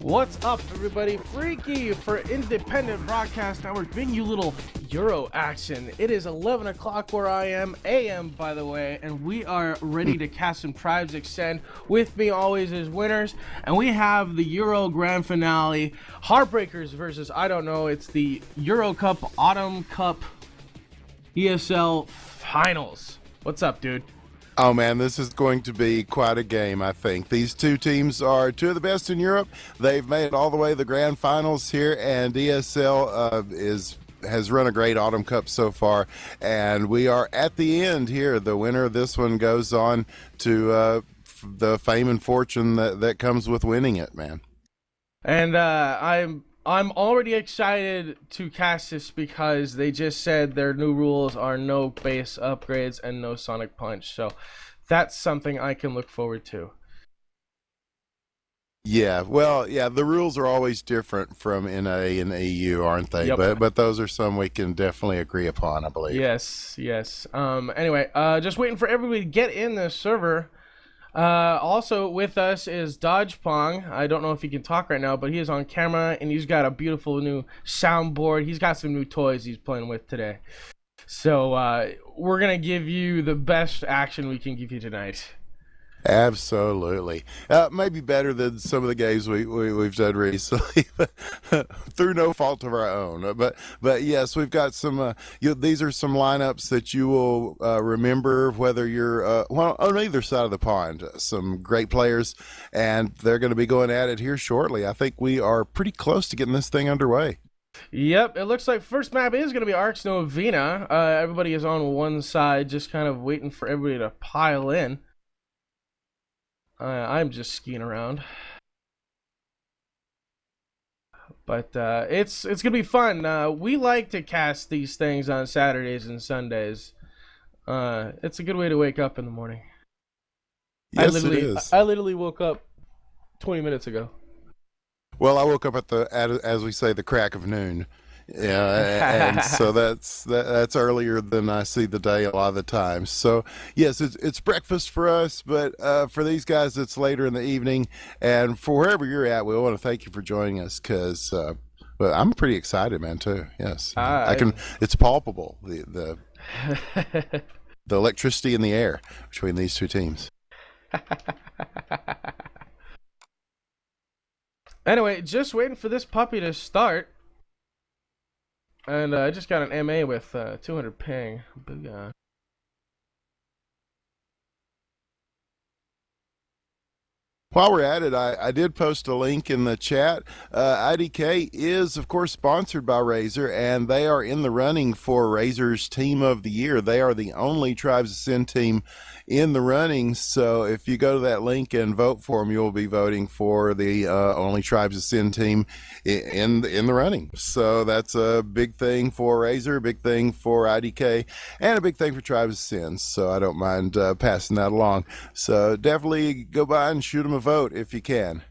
What's up, everybody? Freaky for Independent Broadcast Network, bringing you little Euro action. It is 11 o'clock where I am, AM by the way, and we are ready to cast some Tribes Extend. With me always is winners, and we have the Euro Grand Finale, Heartbreakerz versus, I don't know, it's the Euro Cup, Autumn Cup, ESL Finals. What's up, dude? Oh man, this is going to be quite a game, I think. These two teams are two of the best in Europe. They've made it all the way to the grand finals here, and ESL has run a great Autumn Cup so far, and we are at the end here. The winner of this one goes on to the fame and fortune that comes with winning it, man. And I'm already excited to cast this because they just said their new rules are no base upgrades and no Sonic Punch. So that's something I can look forward to. Yeah, well, yeah, the rules are always different from NA and EU, aren't they? Yep. But those are some we can definitely agree upon, I believe. Yes. Anyway, just waiting for everybody to get in the server. Also with us is Dodge Pong. I don't know if he can talk right now, but he is on camera and he's got a beautiful new soundboard. He's got some new toys he's playing with today. So we're gonna give you the best action we can give you tonight. Absolutely. Maybe better than some of the games we've done recently, through no fault of our own. But yes, we've got some. These are some lineups that you will remember, whether you're well on either side of the pond. Some great players, and they're going to be going at it here shortly. I think we are pretty close to getting this thing underway. Yep, it looks like first map is going to be Arx Novena. Everybody is on one side, just kind of waiting for everybody to pile in. I'm just skiing around, but it's gonna be fun. We like to cast these things on Saturdays and Sundays. It's a good way to wake up in the morning. Yes, it is. I literally woke up 20 minutes ago. Well, I woke up as we say, the crack of noon. Yeah, and so that's earlier than I see the day a lot of the time. So yes, it's breakfast for us, but for these guys, it's later in the evening. And for wherever you're at, we want to thank you for joining us because well, I'm pretty excited, man, too. Yes, I can. It's palpable the electricity in the air between these two teams. Anyway, just waiting for this puppy to start. And I just got an MA with 200 ping. Booyah. While we're at it, I did post a link in the chat. IDK is, of course, sponsored by Razer, and they are in the running for Razer's Team of the Year. They are the only Tribes Ascend team in the running, so if you go to that link and vote for them, you'll be voting for the only Tribes Ascend team in the running. So that's a big thing for Razer, a big thing for IDK, and a big thing for Tribes Ascend, so I don't mind passing that along. So definitely go by and shoot them a vote if you can.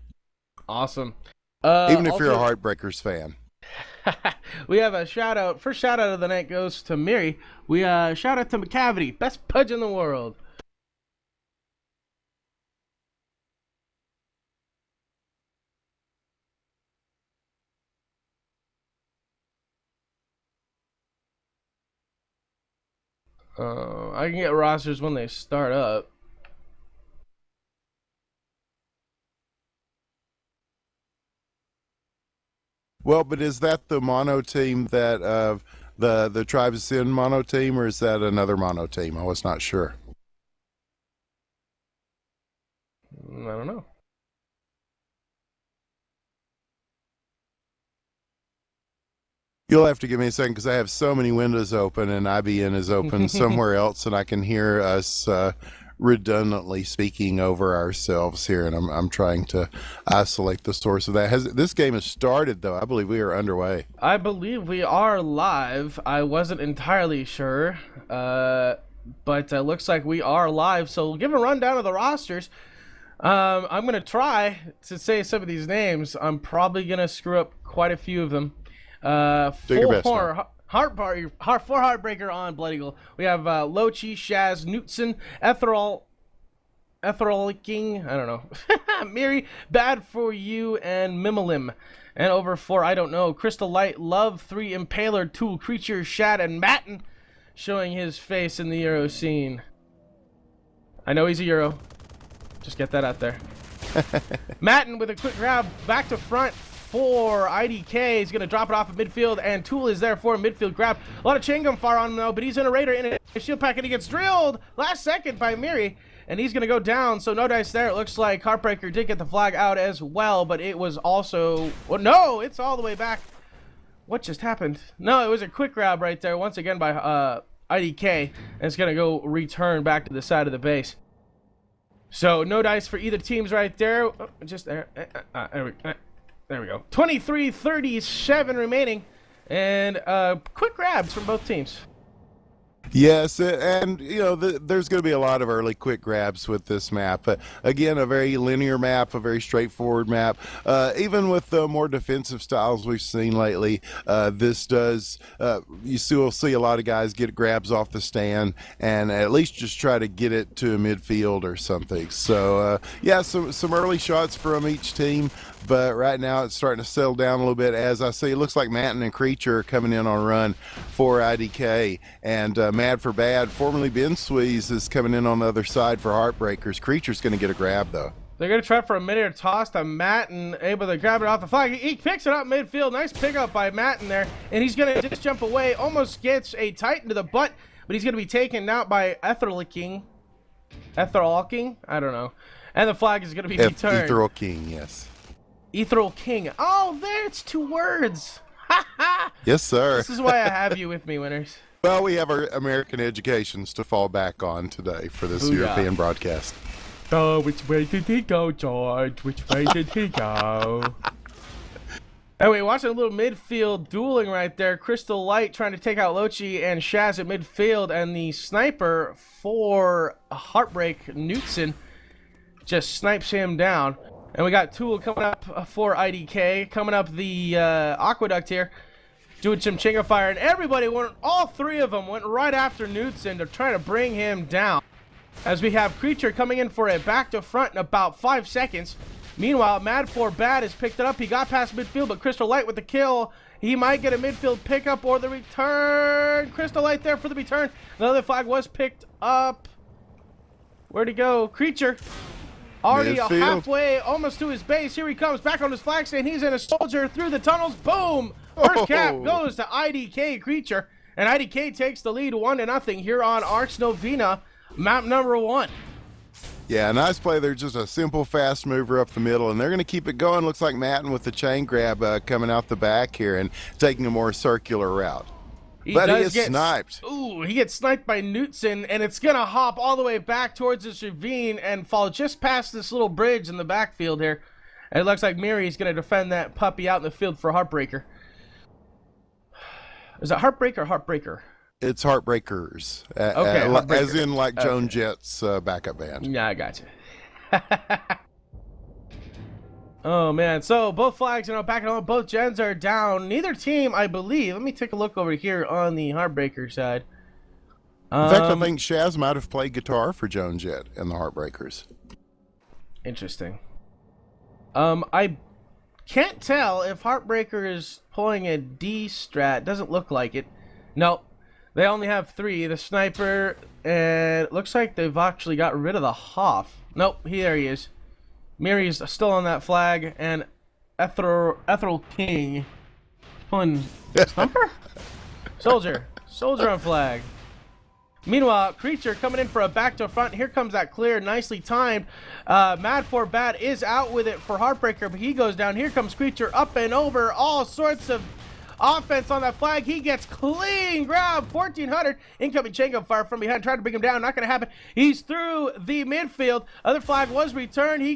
Awesome. Even if you're a Heartbreakerz fan. We have a shout out. First shout out of the night goes to Miri. We shout out to McCavity, best pudge in the world. I can get rosters when they start up. Well, but is that the mono team that the Tribes Ascend mono team, or is that another mono team? I was not sure. I don't know. You'll have to give me a second because I have so many windows open and IBN is open somewhere else, and I can hear us redundantly speaking over ourselves here, and I'm trying to isolate the source of that. This game has started, though? I believe we are underway. I believe we are live. I wasn't entirely sure, but it looks like we are live. So we'll give a rundown of the rosters. I'm going to try to say some of these names. I'm probably going to screw up quite a few of them. For Heartbreaker on Blood Eagle, we have Lochi, Shaz, Knutson, Etherol, Ethereal I don't know. Miri, Bad For You, and Mimilim. And over 4, I don't know. Crystal Light, Love, 3, Impaler, Tool, Creature, Shad, and Matten showing his face in the Euro scene. I know he's a Euro. Just get that out there. Matten with a quick grab back to front for IDK. He's going to drop it off at midfield, and Tool is there for a midfield grab. A lot of chain gun fire on him, though, but he's in a Raider in a shield pack, and he gets drilled last second by Miri, and he's going to go down. So no dice there. It looks like Heartbreaker did get the flag out as well, but it was also... Well, no, it's all the way back. What just happened? No, it was a quick grab right there, once again by IDK, and it's going to go return back to the side of the base. So no dice for either teams right there. Oh, just there. There we go. 23:37 remaining, and quick grabs from both teams. Yes, and you know there's going to be a lot of early quick grabs with this map. Again, a very linear map, a very straightforward map. Even with the more defensive styles we've seen lately, this does you still see a lot of guys get grabs off the stand and at least just try to get it to a midfield or something. So yeah, some early shots from each team. But right now it's starting to settle down a little bit. As I see, it looks like Matten and Creature are coming in on a run for IDK. And Mad for Bad, formerly Ben Sweeze, is coming in on the other side for Heartbreakers. Creature's going to get a grab, though. They're going to try for a mid-air toss to Matten, able to grab it off the flag. He picks it up midfield. Nice pickup by Matten there. And he's going to just jump away. Almost gets a Titan to the butt. But he's going to be taken out by Ethereal King. Ethereal King? I don't know. And the flag is going to be returned. Ethereal King, yes. Ethereal King. Oh, there, it's 2 words. Yes, sir. This is why I have you with me, winners. Well, we have our American educations to fall back on today for this European broadcast. Oh, which way did he go, George? Which way did he go? Anyway, watching a little midfield dueling right there. Crystal Light trying to take out Lochi and Shaz at midfield, and the sniper for Heartbreak, Knutson, just snipes him down. And we got Tool coming up for IDK, coming up the Aqueduct here, doing some Chinga fire, and everybody went, all 3 of them went right after Knutson to try to bring him down. As we have Creature coming in for a back to front in about 5 seconds. Meanwhile, Mad for Bad has picked it up. He got past midfield, but Crystal Light with the kill. He might get a midfield pickup or the return. Crystal Light there for the return. Another flag was picked up. Where'd he go? Creature. Already halfway, almost to his base. Here he comes, back on his flag stand. He's in a soldier through the tunnels. Boom! First cap goes to IDK Creature. And IDK takes the lead 1-0 here on Arx Novena, map number 1. Yeah, nice play there. Just a simple, fast mover up the middle. And they're going to keep it going. Looks like Matten with the chain grab coming out the back here and taking a more circular route. But he gets sniped. Ooh, he gets sniped by Knutson, and it's going to hop all the way back towards this ravine and fall just past this little bridge in the backfield here. And it looks like Miri's going to defend that puppy out in the field for Heartbreaker. Is it Heartbreaker or Heartbreaker? It's Heartbreakerz. Okay, Heartbreaker. As in like Joan Jett's backup band. Yeah, I got you. Oh, man. So, both flags are now back on. Both gens are down. Neither team, I believe. Let me take a look over here on the Heartbreaker side. In fact, I think Shaz might have played guitar for Joan Jett and the Heartbreakers. Interesting. I can't tell if Heartbreaker is pulling a D strat. Doesn't look like it. No. They only have 3. The sniper, and it looks like they've actually got rid of the Hoff. Nope, there he is. Miri's still on that flag, and Ethereal King pulling Stumper? Soldier on flag. Meanwhile, Creature coming in for a back to front. Here comes that clear, nicely timed. Mad for Bad is out with it for Heartbreaker, but he goes down. Here comes Creature up and over. All sorts of offense on that flag. He gets clean grab. 1400 incoming chain gun fire from behind, trying to bring him down. Not going to happen. He's through the midfield. Other flag was returned. He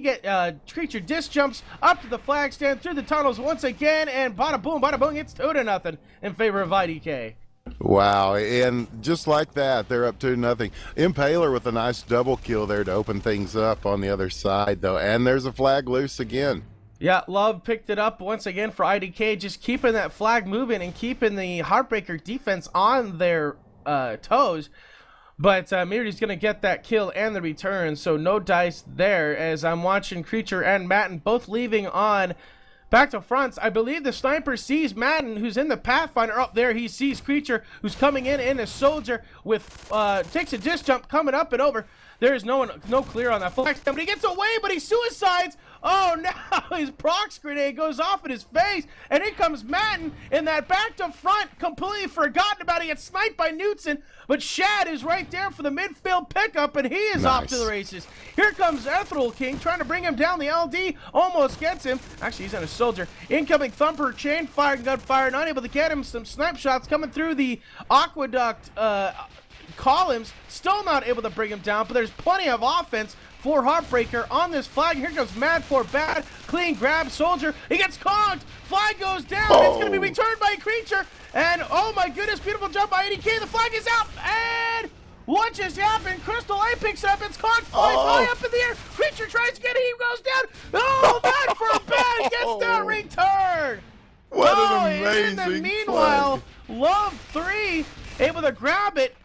Creature disc jumps up to the flag stand through the tunnels once again, and bada boom, it's 2-0 in favor of IDK. Wow, and just like that, they're up 2-0. Impaler with a nice double kill there to open things up on the other side, though, and there's a flag loose again. Yeah, Love picked it up once again for IDK, just keeping that flag moving and keeping the Heartbreaker defense on their toes. But Miri's going to get that kill and the return, so no dice there as I'm watching Creature and Matten both leaving on back to fronts. I believe the sniper sees Matten, who's in the Pathfinder up there. He sees Creature, who's coming in a soldier with, takes a disc jump coming up and over. There's no clear on that flex, but he gets away, but he suicides. Oh, no, his prox grenade goes off in his face, and here comes Matten in that back to front, completely forgotten about it. He gets sniped by Knutson, but Shad is right there for the midfield pickup, and he is off to the races. Here comes Ethereal King trying to bring him down. The LD almost gets him. Actually, he's on a soldier. Incoming Thumper, chain fire, gunfire, not able to get him. Some snipe shots coming through the aqueduct columns, still not able to bring him down, but there's plenty of offense for Heartbreaker on this flag. Here comes Mad for Bad, clean grab, soldier, he gets conked, flag goes down, It's going to be returned by Creature, and oh my goodness, beautiful jump by ADK, the flag is out, and what just happened? Crystal A picks it up, it's conked, fly up in the air, Creature tries to get it, he goes down, Mad for Bad gets that return. What an amazing and then meanwhile, flag. Love 3 able to grab it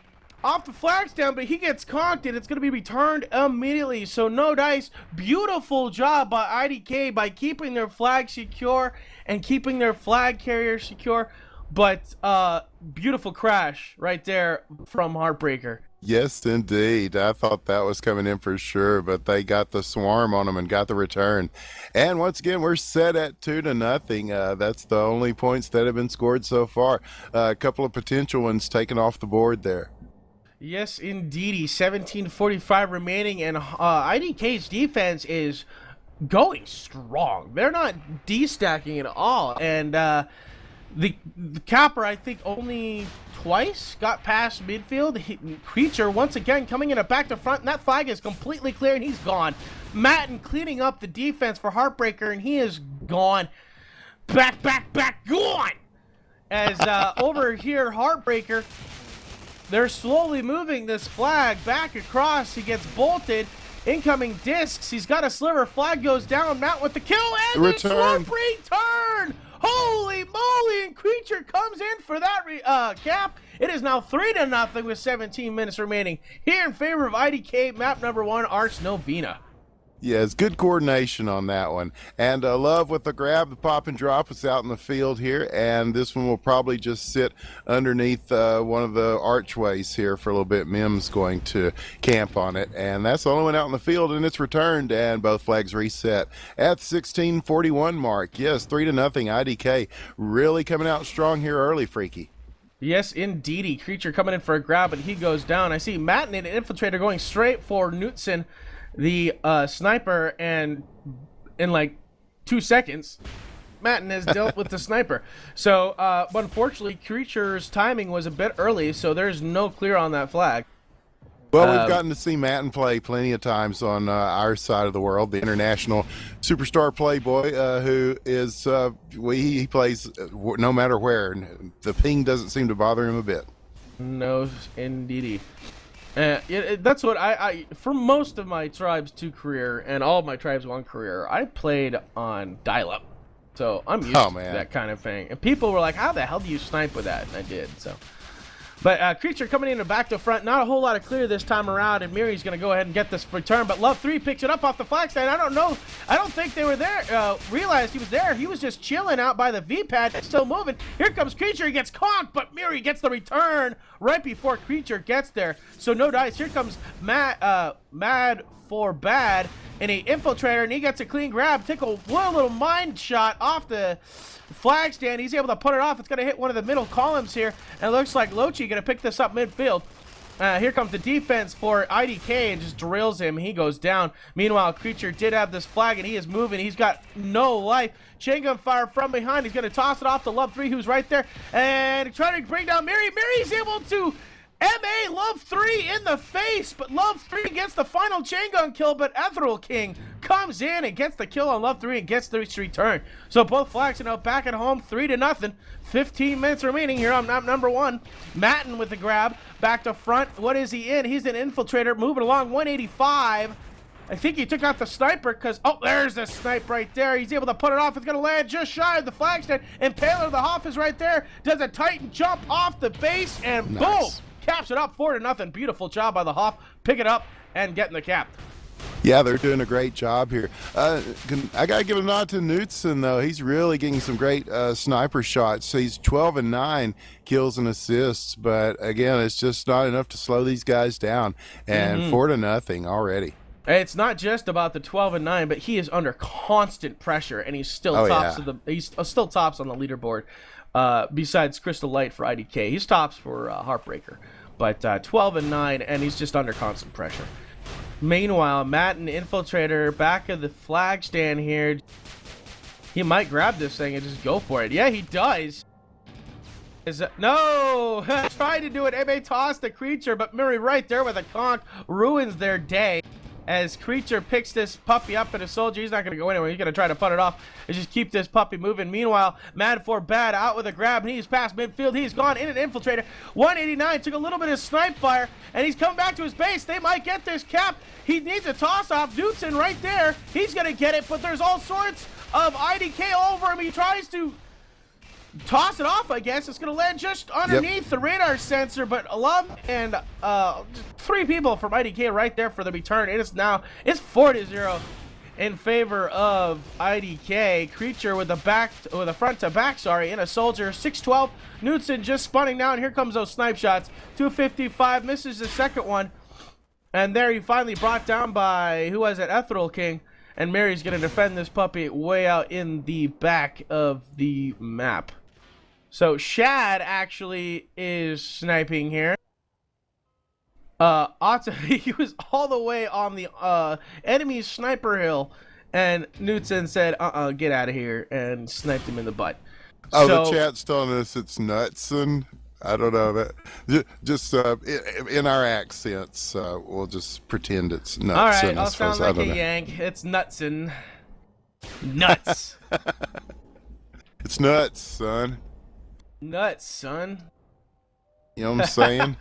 off the flags down, but he gets conked and it's going to be returned immediately. So no dice. Beautiful job by IDK by keeping their flag secure and keeping their flag carrier secure. But beautiful crash right there from Heartbreaker. Yes, indeed. I thought that was coming in for sure, but they got the swarm on them and got the return. And once again, we're set at 2-0. That's the only points that have been scored so far. A couple of potential ones taken off the board there. Yes, indeedy. 17:45 remaining, and IDK's defense is going strong. They're not destacking at all, and the Capper, I think, only twice got past midfield. Creature, once again, coming in a back to front, and that flag is completely clear, and he's gone. Matten cleaning up the defense for Heartbreaker, and he is gone. Back, gone! As over here, Heartbreaker, they're slowly moving this flag back across. He gets bolted. Incoming discs. He's got a sliver. Flag goes down. Matt with the kill and the swoop return. Holy moly! And Creature comes in for that cap. It is now 3-0 with 17 minutes remaining. Here in favor of IDK, map number 1, Arx Novena. Yes, good coordination on that one. And Love with the grab, the pop and drop is out in the field here, and this one will probably just sit underneath one of the archways here for a little bit. Mim's going to camp on it, and that's the only one out in the field, and it's returned, and both flags reset at the 16:41 mark. Yes, 3-0. IDK really coming out strong here early, Freaky. Yes, indeedy. Creature coming in for a grab, but he goes down. I see Matten and Infiltrator going straight for Knutson, the sniper, and in like 2 seconds Matten has dealt with the sniper. So unfortunately Creature's timing was a bit early, so there's no clear on that flag. Well, we've gotten to see Matten play plenty of times on our side of the world, the international superstar playboy, who is he plays no matter where, and the ping doesn't seem to bother him a bit. No, indeedy. That's what I for most of my Tribes 2 career and all of my Tribes 1 career, I played on dial-up, so I'm used to that kind of thing. And people were like, how the hell do you snipe with that? And I did. So but Creature coming in and back to front, not a whole lot of clear this time around, and Miri's going to go ahead and get this return, but Love 3 picks it up off the flag stand. I don't think they were there, realized he was there. He was just chilling out by the V-pad, still moving. Here comes Creature, he gets conked, but Miri gets the return right before Creature gets there. So no dice. Here comes Mad for Bad, and he Infiltrator, and he gets a clean grab, take a little mind shot off the flag stand. He's able to put it off. It's going to hit one of the middle columns here, and it looks like Lochi going to pick this up midfield. Here comes the defense for IDK and just drills him. He goes down. Meanwhile, Creature did have this flag, and he is moving. He's got no life. Chain gun fire from behind. He's going to toss it off to Love 3, who's right there, and trying to bring down Miri. Miri's able to MA Love 3 in the face, but Love 3 gets the final chain gun kill, but Ethereal King comes in and gets the kill on Love 3 and gets the return. So both flags are now back at home, 3-0. 15 minutes remaining here on map number 1. Matten with the grab, back to front. What is he in? He's an Infiltrator, moving along, 185. I think he took out the sniper because, oh, there's the snipe right there. He's able to put it off. It's going to land just shy of the flag stand. And Paler the Hoff is right there. Does a Titan jump off the base, and boom! caps it up 4-0. Beautiful job by the Hoff. Pick it up and getting the cap. Yeah, they're doing a great job here. I got to give a nod to Knutson, though. He's really getting some great sniper shots. So he's 12-9 kills and assists. But, again, it's just not enough to slow these guys down. And 4-0 already. It's not just about the 12-9, but he is under constant pressure, and he's still he's still tops on the leaderboard. Besides Crystal Light for IDK, he's tops for Heartbreaker. But 12-9, and he's just under constant pressure. Meanwhile, Matt and Infiltrator back of the flag stand here. He might grab this thing and just go for it. Yeah, he does. No! Tried to do it. May toss the Creature, but Murray right there with a conk ruins their day. As Creature picks this puppy up at a soldier, he's not going to go anywhere. He's going to try to put it off and just keep this puppy moving. Meanwhile, Mad for Bad out with a grab, and he's past midfield. He's gone in an Infiltrator. 189 took a little bit of snipe fire, and he's coming back to his base. They might get this cap. He needs a toss off. Knutson right there. He's going to get it, but there's all sorts of IDK over him. He tries to toss it off, I guess. It's going to land just underneath the radar sensor, but Alum and 3 people from IDK right there for the return. It's 4-0 in favor of IDK. Creature with the front to back, in a soldier. 612. Knutson just spawning down. Here comes those snipe shots. 255 misses the second one. And there he finally brought down by, who was it? Ethereal King. And Mary's going to defend this puppy way out in the back of the map. So Shad actually is sniping here. He was all the way on the enemy sniper hill, and Knutson said, get out of here, and sniped him in the butt. Oh, so, the chat's telling us it's Knutson. I don't know that. Just in our accents, we'll just pretend it's Knutson. All right, I'll sound like a Yank. It's Knutson. Nuts. It's nuts, son. Nuts, son. You know what I'm saying?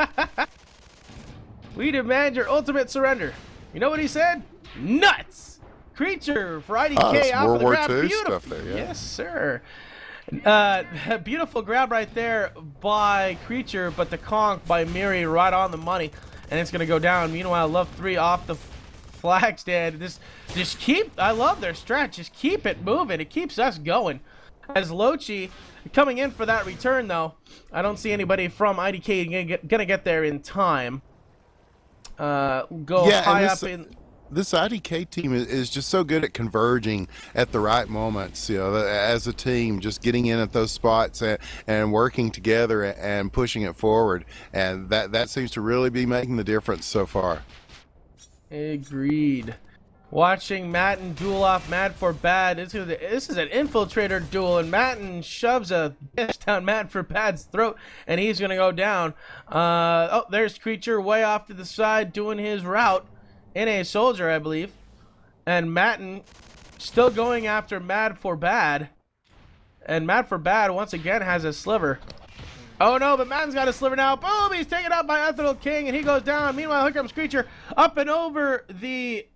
We demand your ultimate surrender. You know what he said? Nuts. Creature for IDK out for the grab. World War II Beautiful stuff there, yeah. Yes, sir. Beautiful grab right there by Creature, but the conk by Miri right on the money, and it's gonna go down. Meanwhile, Love 3 off the flag stand. I love their stretch. Just keep it moving. It keeps us going. As Lochi coming in for that return, though, I don't see anybody from IDK gonna get there in time. High up in. This IDK team is just so good at converging at the right moments, as a team, just getting in at those spots and working together and pushing it forward. And that seems to really be making the difference so far. Agreed. Watching Matten duel off Mad for Bad. This is an Infiltrator duel, and Matten shoves a bitch down Mad for Bad's throat, and he's going to go down. There's Creature way off to the side doing his route in a soldier, I believe. And Matten still going after Mad for Bad. And Mad for Bad once again has a sliver. Oh no, but Matten's got a sliver now. Boom! He's taken out by Ethereal King, and he goes down. Meanwhile, here comes Creature up and over the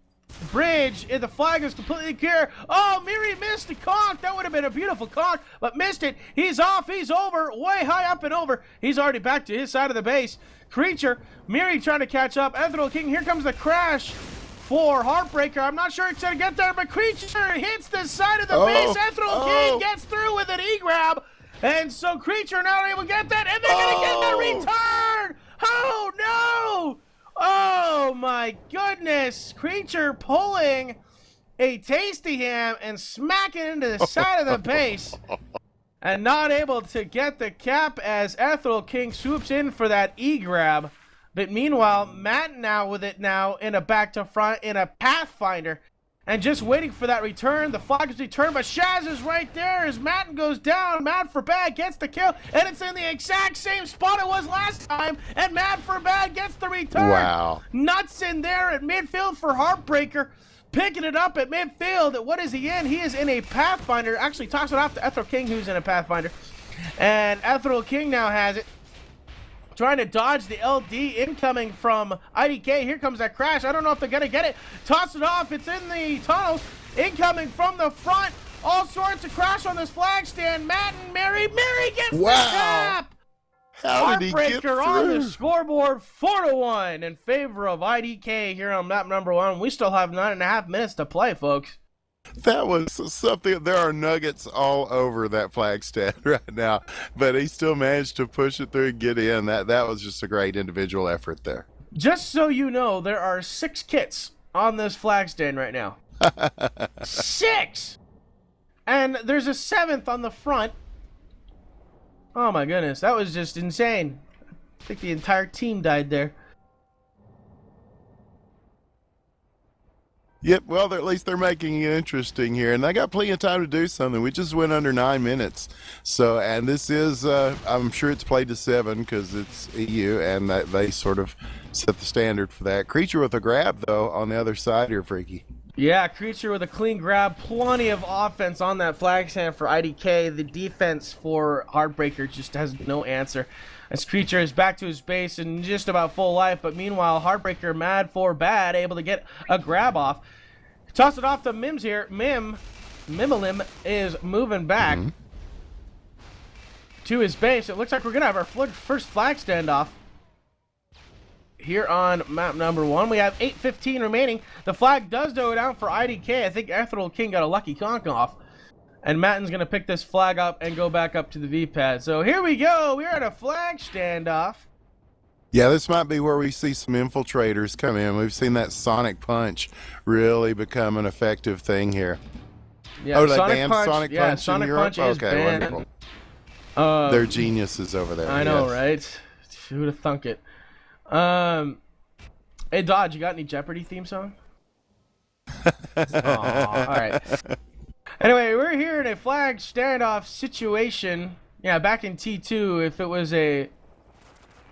bridge, and the flag is completely clear. Oh, Miri missed the conk. That would have been a beautiful conk, but missed it. He's off. He's over. Way high up and over. He's already back to his side of the base. Creature, Miri trying to catch up. Ethereal King, here comes the crash for Heartbreaker. I'm not sure it's going to get there, but Creature hits the side of the base. Ethereal King gets through with an E-grab, and so Creature now able to get that, and they're going to get the return. Oh, no. Oh my goodness! Creature pulling a Tasty Ham and smacking into the side of the base, and not able to get the cap as Ethereal King swoops in for that E-grab. But meanwhile, Matt now with it now in a back to front in a Pathfinder, and just waiting for that return. The flag is returned, but Shaz is right there as Matten goes down. Mad for Bad gets the kill, and it's in the exact same spot it was last time, and Mad for Bad gets the return. Wow. Nuts in there at midfield for Heartbreaker, picking it up at midfield. What is he in? He is in a Pathfinder. Actually toss it off to Ethereal King, who's in a Pathfinder, and Ethereal King now has it. Trying to dodge the LD incoming from IDK. Here comes that crash. I don't know if they're going to get it. Toss it off. It's in the tunnels. Incoming from the front. All sorts of crash on this flag stand. Matt and Mary. Mary gets the tap. How did he get Heartbreaker on the through? scoreboard, 4-1 in favor of IDK here on map number 1. We still have 9.5 minutes to play, folks. That was something. There are nuggets all over that Flagstad right now, but he still managed to push it through and get in. That was just a great individual effort there. Just so you know, there are 6 kits on this flag stand right now. 6! And there's a 7th on the front. Oh my goodness, that was just insane. I think the entire team died there. Yep, well, at least they're making it interesting here, and they got plenty of time to do something. We just went under 9 minutes. So, and this is, I'm sure it's played to 7 because it's EU, and they sort of set the standard for that. Creature with a grab, though, on the other side here, Freaky. Yeah, Creature with a clean grab. Plenty of offense on that flag stand for IDK. The defense for Heartbreaker just has no answer. As Creature is back to his base and just about full life, but meanwhile, Heartbreaker mad for bad, able to get a grab off. Toss it off to Mims here. Mimalim is moving back to his base. It looks like we're going to have our first flag standoff here on map number 1. We have 8:15 remaining. The flag does go down for IDK. I think Ethereal King got a lucky conk off. And Matten's going to pick this flag up and go back up to the V-pad. So here we go. We're at a flag standoff. Yeah, this might be where we see some infiltrators come in. We've seen that Sonic Punch really become an effective thing here. Yeah, oh, they banned Sonic yeah, Punch Sonic in Europe? Punch is okay, banned. wonderful. They're geniuses over there. I know, right? Who'd have thunk it? Hey, Dodge, you got any Jeopardy theme song? All right. Anyway, we're here in a flag standoff situation. Yeah, back in T2, if it was a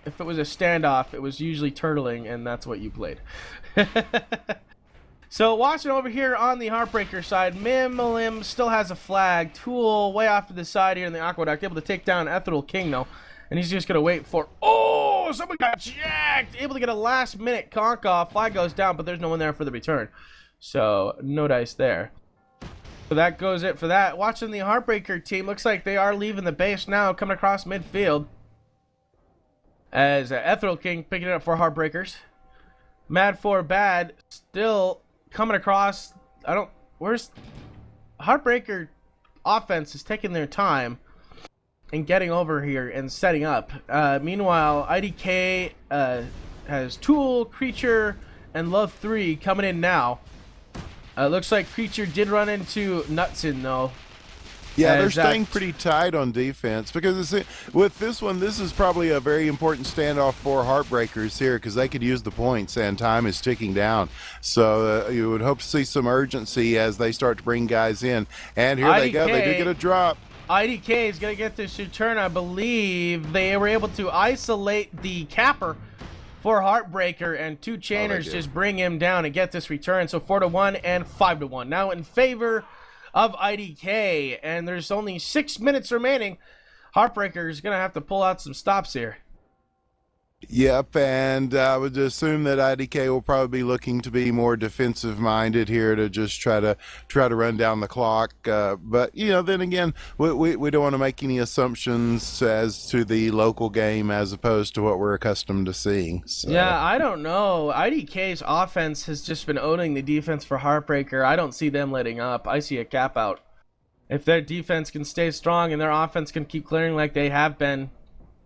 standoff, it was usually turtling, and that's what you played. So watching over here on the Heartbreaker side, Mimalim still has a flag. Tool way off to the side here in the Aqueduct, able to take down Ethereal King though, and he's just gonna wait for. Oh, someone got jacked! Able to get a last-minute conk off. Flag goes down, but there's no one there for the return, so no dice there. So that goes it for that. Watching the Heartbreaker team, looks like they are leaving the base now, coming across midfield. As Ethereal King picking it up for Heartbreakers. Mad for bad, still coming across. Where's Heartbreaker offense is taking their time and getting over here and setting up. Meanwhile, IDK has Tool, Creature, and Love 3 coming in now. Looks like Creature did run into Nutson though. Yeah, they're staying pretty tight on defense because with this one, this is probably a very important standoff for Heartbreakers here because they could use the points and time is ticking down. So you would hope to see some urgency as they start to bring guys in. And here they go. They do get a drop. IDK is going to get this return. I believe they were able to isolate the capper for Heartbreaker, and 2 chainers just bring him down and get this return. So 4-1 and 5-1. Now in favor of IDK, and there's only 6 minutes remaining. Heartbreaker is going to have to pull out some stops here. Yep, and I would assume that IDK will probably be looking to be more defensive minded here to just try to run down the clock. But you know, then again, we don't want to make any assumptions as to the local game as opposed to what we're accustomed to seeing. So. Yeah, I don't know. IDK's offense has just been owning the defense for Heartbreaker. I don't see them letting up. I see a cap out. If their defense can stay strong and their offense can keep clearing like they have been.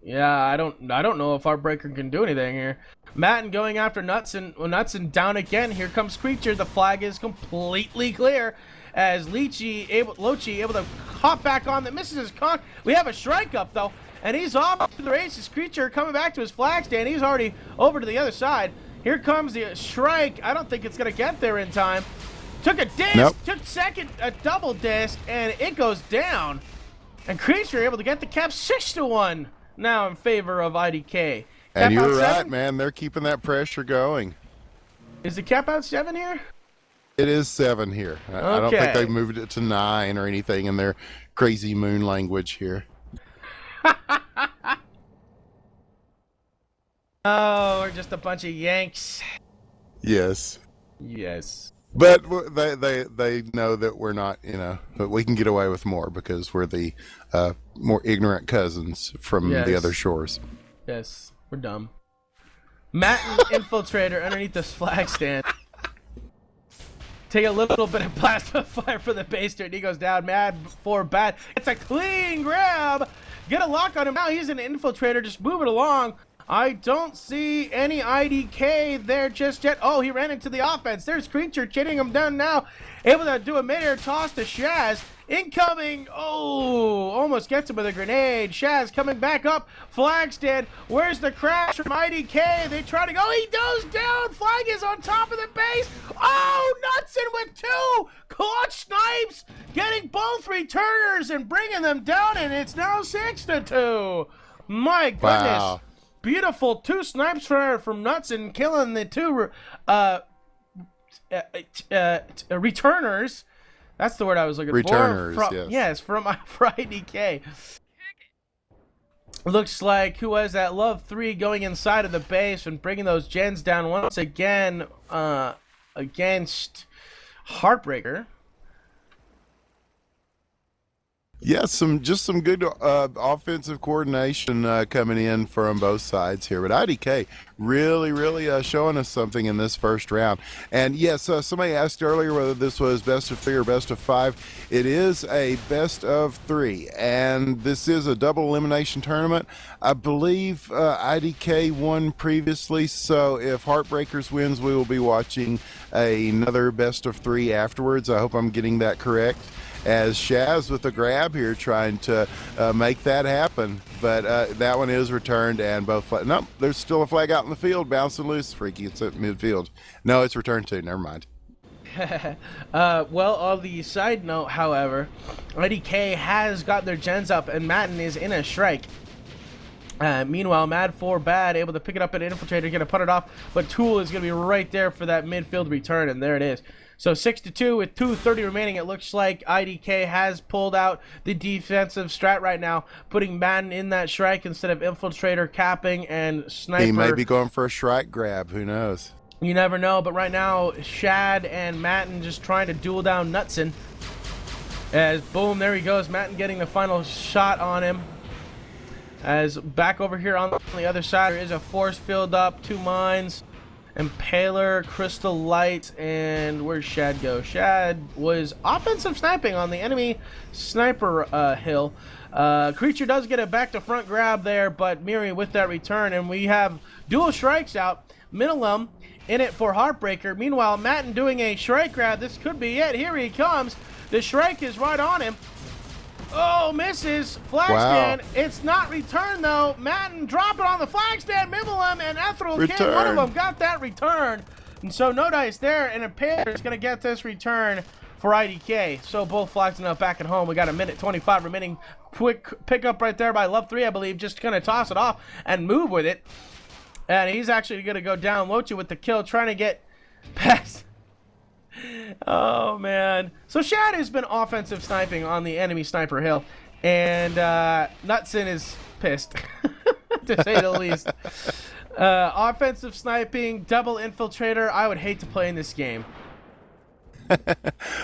Yeah, I don't know if Heartbreaker can do anything here. Matten going after Nutson. Well, Nutson down again. Here comes Creature. The flag is completely clear as Lochi able to hop back on that misses his con. We have a Shrike up though, and he's off to the races. Creature coming back to his flag stand. He's already over to the other side. Here comes the Shrike. I don't think it's gonna get there in time. Took a disc. Nope. Took second a double disc, and it goes down. And Creature able to get the cap 6-1. Now in favor of IDK. And you were right, 7? man. They're keeping that pressure going. Is the cap out 7 here? It is 7 here. I don't think they moved it to 9 or anything in their crazy moon language here. Oh, we're just a bunch of Yanks. Yes. Yes. But they know that we're not, but we can get away with more because we're the more ignorant cousins from the other shores. Yes, we're dumb. Matt and Infiltrator underneath this flag stand. Take a little bit of plasma fire for the base turret. He goes down. Mad for bad. It's a clean grab. Get a lock on him. Now he's an Infiltrator. Just move it along. I don't see any IDK there just yet. Oh, he ran into the offense. There's Creature chinning him down now. Able to do a mid-air toss to Shaz. Incoming. Oh, almost gets him with a grenade. Shaz coming back up. Flag stand. Where's the crash from IDK? They try to go. He goes down. Flag is on top of the base. Oh, Knutson with 2 clutch snipes. Getting both returners and bringing them down. And it's now 6-2. My goodness. Wow. Beautiful 2 snipes from Knutson, killing the 2 returners. That's the word I was looking returners, for. Yes, for IDK. Looks like who was that? Love 3 going inside of the base and bringing those gens down once again against Heartbreaker. Yeah, some good offensive coordination coming in from both sides here. But IDK really showing us something in this first round. And yes, somebody asked earlier whether this was best of 3 or best of 5. It is a best of 3, and this is a double elimination tournament. I believe IDK won previously, so if Heartbreakerz wins, we will be watching another best of 3 afterwards. I hope I'm getting that correct. As Shaz with a grab here trying to make that happen. But that one is returned, and both nope, there's still a flag out in the field, bouncing loose. Freaky, it's at midfield. No, it's returned too. Never mind. Well, on the side note, however, IDK has got their gens up, and Madden is in a strike. Meanwhile, Mad for Bad able to pick it up at Infiltrator, gonna put it off, but Tool is gonna be right there for that midfield return, and there it is. So 6-2 with 2:30 remaining. It looks like IDK has pulled out the defensive strat right now, putting Madden in that strike instead of Infiltrator capping and Sniper. He may be going for a strike grab. Who knows? You never know. But right now, Shad and Matten just trying to duel down Knutson. As boom, there he goes. Matten getting the final shot on him. As back over here on the other side, there is a force field up, 2 mines. Impaler, Crystal Light, and where's Shad go? Shad was offensive sniping on the enemy sniper hill. Creature does get a back to front grab there, but Miri with that return, and we have dual strikes out. Minilum in it for Heartbreaker. Meanwhile, Matten doing a strike grab. This could be it. Here he comes. The strike is right on him. Oh, misses. Flag stand. It's not returned, though. Matten drop it on the flag stand. Mimilum and Ethereal King, one of them got that return. And so no dice there, and Impaler is going to get this return for IDK. So both flags now back at home. We got 1:25 remaining. Quick pickup right there by Love 3, I believe. Just going to toss it off and move with it. And he's actually going to go down Locha with the kill, trying to get past. Oh, man. So Shad has been offensive sniping on the enemy sniper hill, and Knutson is pissed, to say the least. Offensive sniping, double infiltrator. I would hate to play in this game.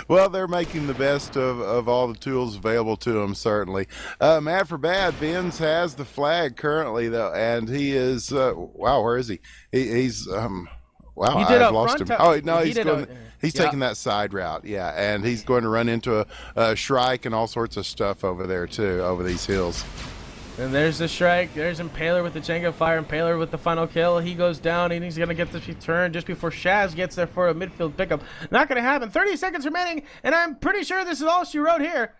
Well, they're making the best of all the tools available to them, certainly. Mad for Bad, Benz has the flag currently, though, and he is, wow, where is he? He's, wow, I've lost him. Oh, no, he's taking that side route, yeah, and he's going to run into a Shrike and all sorts of stuff over there, too, over these hills. And there's the Shrike. There's Impaler with the Jenga Fire. Impaler with the final kill. He goes down, and he's going to get this return just before Shaz gets there for a midfield pickup. Not going to happen. 30 seconds remaining, and I'm pretty sure this is all she wrote here.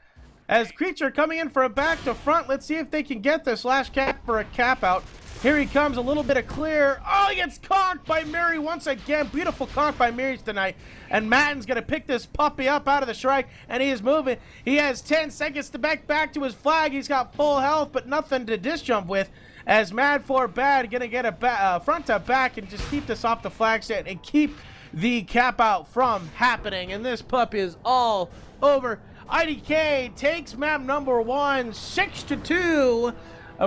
As Creature coming in for a back to front. Let's see if they can get this last cap for a cap out. Here he comes, a little bit of clear. Oh, he gets conked by Miri once again. Beautiful conk by Miri tonight. And Matten's going to pick this puppy up out of the Shrike, and he is moving. He has 10 seconds to back to his flag. He's got full health, but nothing to disjump with. As Mad for Bad going to get a front to back and just keep this off the flag set and keep the cap out from happening. And this puppy is all over. IDK takes map number 1, 6-2.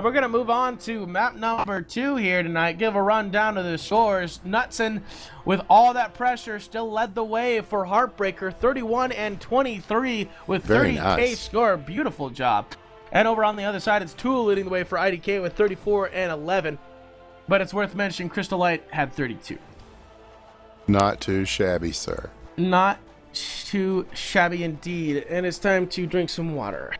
We're going to move on to map number 2 here tonight. Give a rundown of the scores. Knutson, with all that pressure, still led the way for Heartbreaker, 31-23 with 30K score. Beautiful job. And over on the other side, it's Tool leading the way for IDK with 34-11. But it's worth mentioning Crystal Light had 32. Not too shabby, sir. Not too shabby indeed. And it's time to drink some water.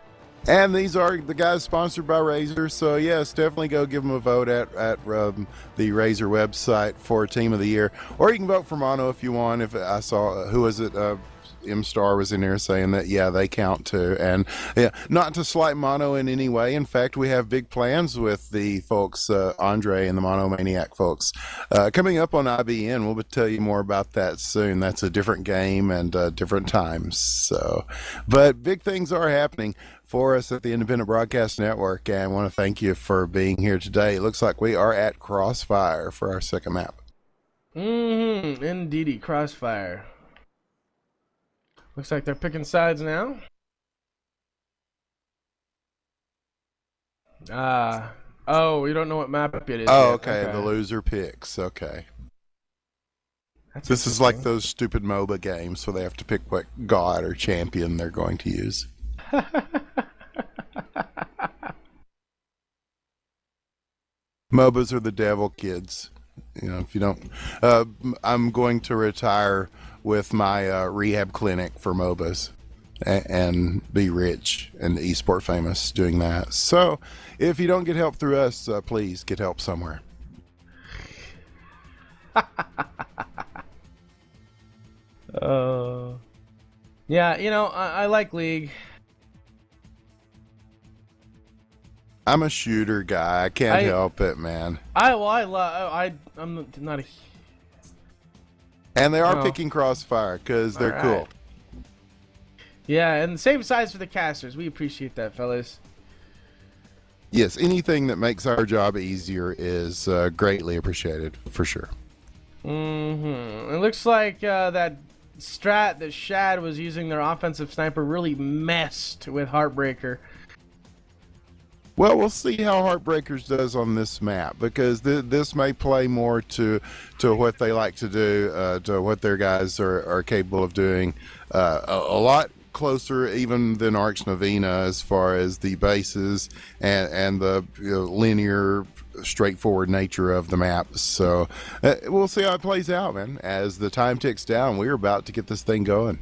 And these are the guys sponsored by Razer, so yes, definitely go give them a vote at the Razer website for Team of the Year, or you can vote for Mono if you want. If I saw who was it, M Star was in there saying that yeah, they count too, and yeah, not to slight Mono in any way. In fact, we have big plans with the folks, Andre and the Monomaniac folks, coming up on IBN. We'll tell you more about that soon. That's a different game and different times. So, but big things are happening for us at the Independent Broadcast Network, and I want to thank you for being here today. It looks like we are at Crossfire for our second map. Indeedy, Crossfire. Looks like they're picking sides now. Oh, we don't know what map it is. Oh, okay. The loser picks. Okay. This is like those stupid MOBA games where they have to pick what god or champion they're going to use. MOBAs are the devil, kids. You know, if you don't, I'm going to retire with my rehab clinic for MOBAs and be rich and esport famous doing that. So if you don't get help through us, please get help somewhere. Yeah, you know, I like League. I'm a shooter guy. I can't help it, man. I'm not a. And they are picking Crossfire because they're cool. Yeah, and the same size for the casters. We appreciate that, fellas. Yes, anything that makes our job easier is greatly appreciated, for sure. It looks like that strat that Shad was using, their offensive sniper, really messed with Heartbreaker. Well, we'll see how Heartbreakerz does on this map, because this may play more to what they like to do, to what their guys are capable of doing. A lot closer even than Arx Novena as far as the bases and the linear, straightforward nature of the map. So we'll see how it plays out, man. As the time ticks down, we're about to get this thing going.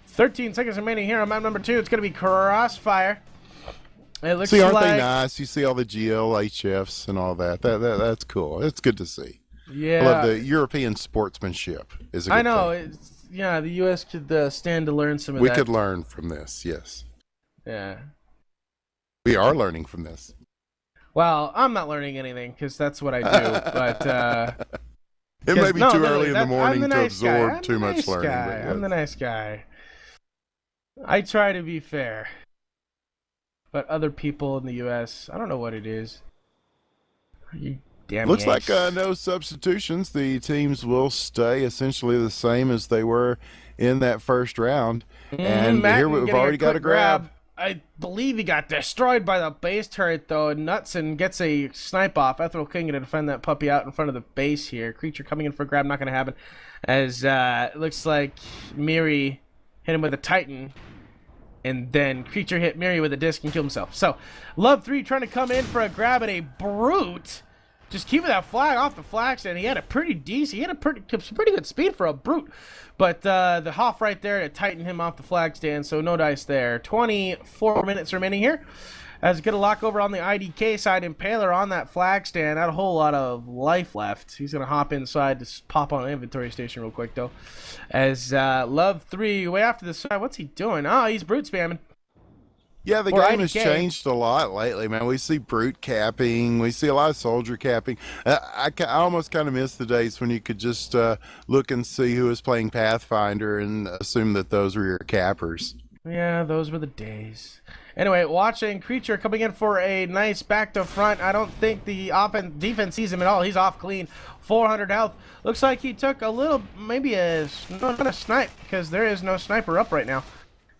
13 seconds remaining here on map number 2. It's going to be Crossfire. It looks aren't they nice? You see all the GLHFs and all that. That's cool. It's good to see. Yeah. I love the European sportsmanship. Is a good I know. thing. Yeah, the U.S. could stand to learn some of that. We could learn from this, yes. Yeah. We are learning from this. Well, I'm not learning anything because that's what I do. But it may be too early in the morning to absorb too much learning. Yes. I'm the nice guy. I try to be fair. But other people in the U.S., I don't know what it is. You damn Looks like no substitutions. The teams will stay essentially the same as they were in that first round. And here we've already got a grab. I believe he got destroyed by the base turret, though. Knutson gets a snipe off. Ethereal King to defend that puppy out in front of the base here. Creature coming in for a grab, not going to happen. As it looks like Miri hit him with a Titan. And then Creature hit Miri with a disc and killed himself. So, Love 3 trying to come in for a grab at a Brute. Just keeping that flag off the flag stand. He had a pretty decent, he had a pretty good speed for a Brute. But the Hoff right there to tighten him off the flag stand, so no dice there. 24 minutes remaining here. As we get a lock over on the IDK side, Impaler on that flag stand. Not a whole lot of life left. He's going to hop inside to pop on an inventory station real quick, though. As Love 3 way off to the side. What's he doing? Oh, he's Brute spamming. Yeah, the game has changed a lot lately, man. We see Brute capping. We see a lot of Soldier capping. I almost kind of miss the days when you could just look and see who was playing Pathfinder and assume that those were your cappers. Yeah, those were the days. Anyway, watching Creature coming in for a nice back to front. I don't think the defense sees him at all. He's off clean. 400 health. Looks like he took a little, maybe not a snipe, because there is no sniper up right now.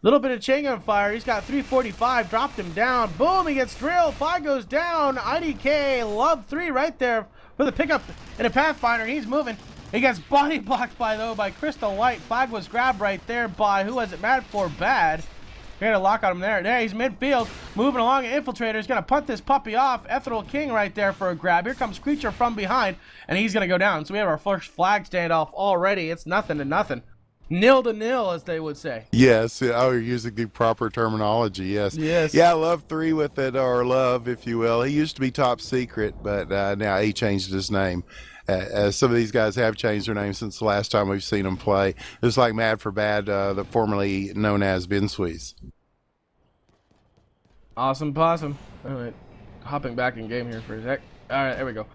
Little bit of chain gun fire. He's got 345. Dropped him down. Boom, he gets drilled. Flag goes down. IDK, love 3 right there for the pickup in a Pathfinder. He's moving. He gets body blocked by Crystal Light. Flag was grabbed right there by, who was it? Mad for Bad. Got a lock on him there. There, he's midfield. Moving along. An Infiltrator is going to punt this puppy off. Ethereal King right there for a grab. Here comes Creature from behind, and he's going to go down. So we have our first flag standoff already. It's 0-0. 0-0, as they would say. Yes. Oh, you're using the proper terminology. Yes. Yes. Yeah, love 3 with it, or love, if you will. He used to be top secret, but now he changed his name. Some of these guys have changed their name since the last time we've seen them play. It's like Mad for Bad, the formerly known as Ben Squeeze. Awesome possum. All right. Hopping back in game here for a sec. All right, there we go.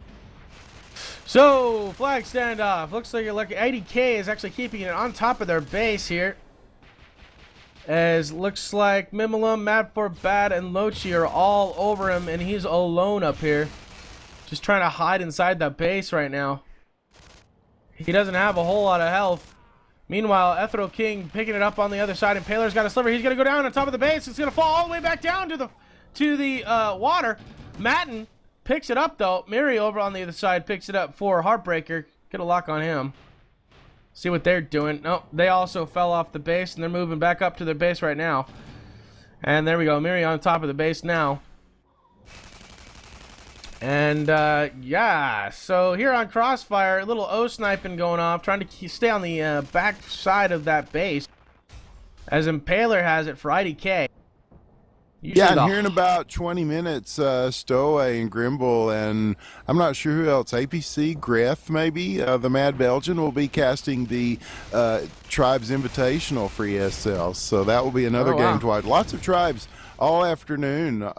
So, flag standoff. Looks like you're lucky. IDK is actually keeping it on top of their base here. As looks like Mimulum, Mad for Bad, and Lochi are all over him, and he's alone up here. Just trying to hide inside the base right now. He doesn't have a whole lot of health. Meanwhile, Ethereal King picking it up on the other side, and Paler's got a sliver. He's going to go down on top of the base. It's going to fall all the way back down to the water. Matten picks it up, though. Miri over on the other side picks it up for Heartbreaker. Get a lock on him. See what they're doing. No, they also fell off the base, and they're moving back up to their base right now. And there we go. Miri on top of the base now. And, yeah, so here on Crossfire, a little O-sniping going off, trying to stay on the back side of that base, as Impaler has it for IDK. Yeah, and here in about 20 minutes, Stowaway and Grimble, and I'm not sure who else, APC, Greth maybe, the Mad Belgian will be casting the Tribes Invitational for ESL, so that will be another game to watch. Lots of Tribes all afternoon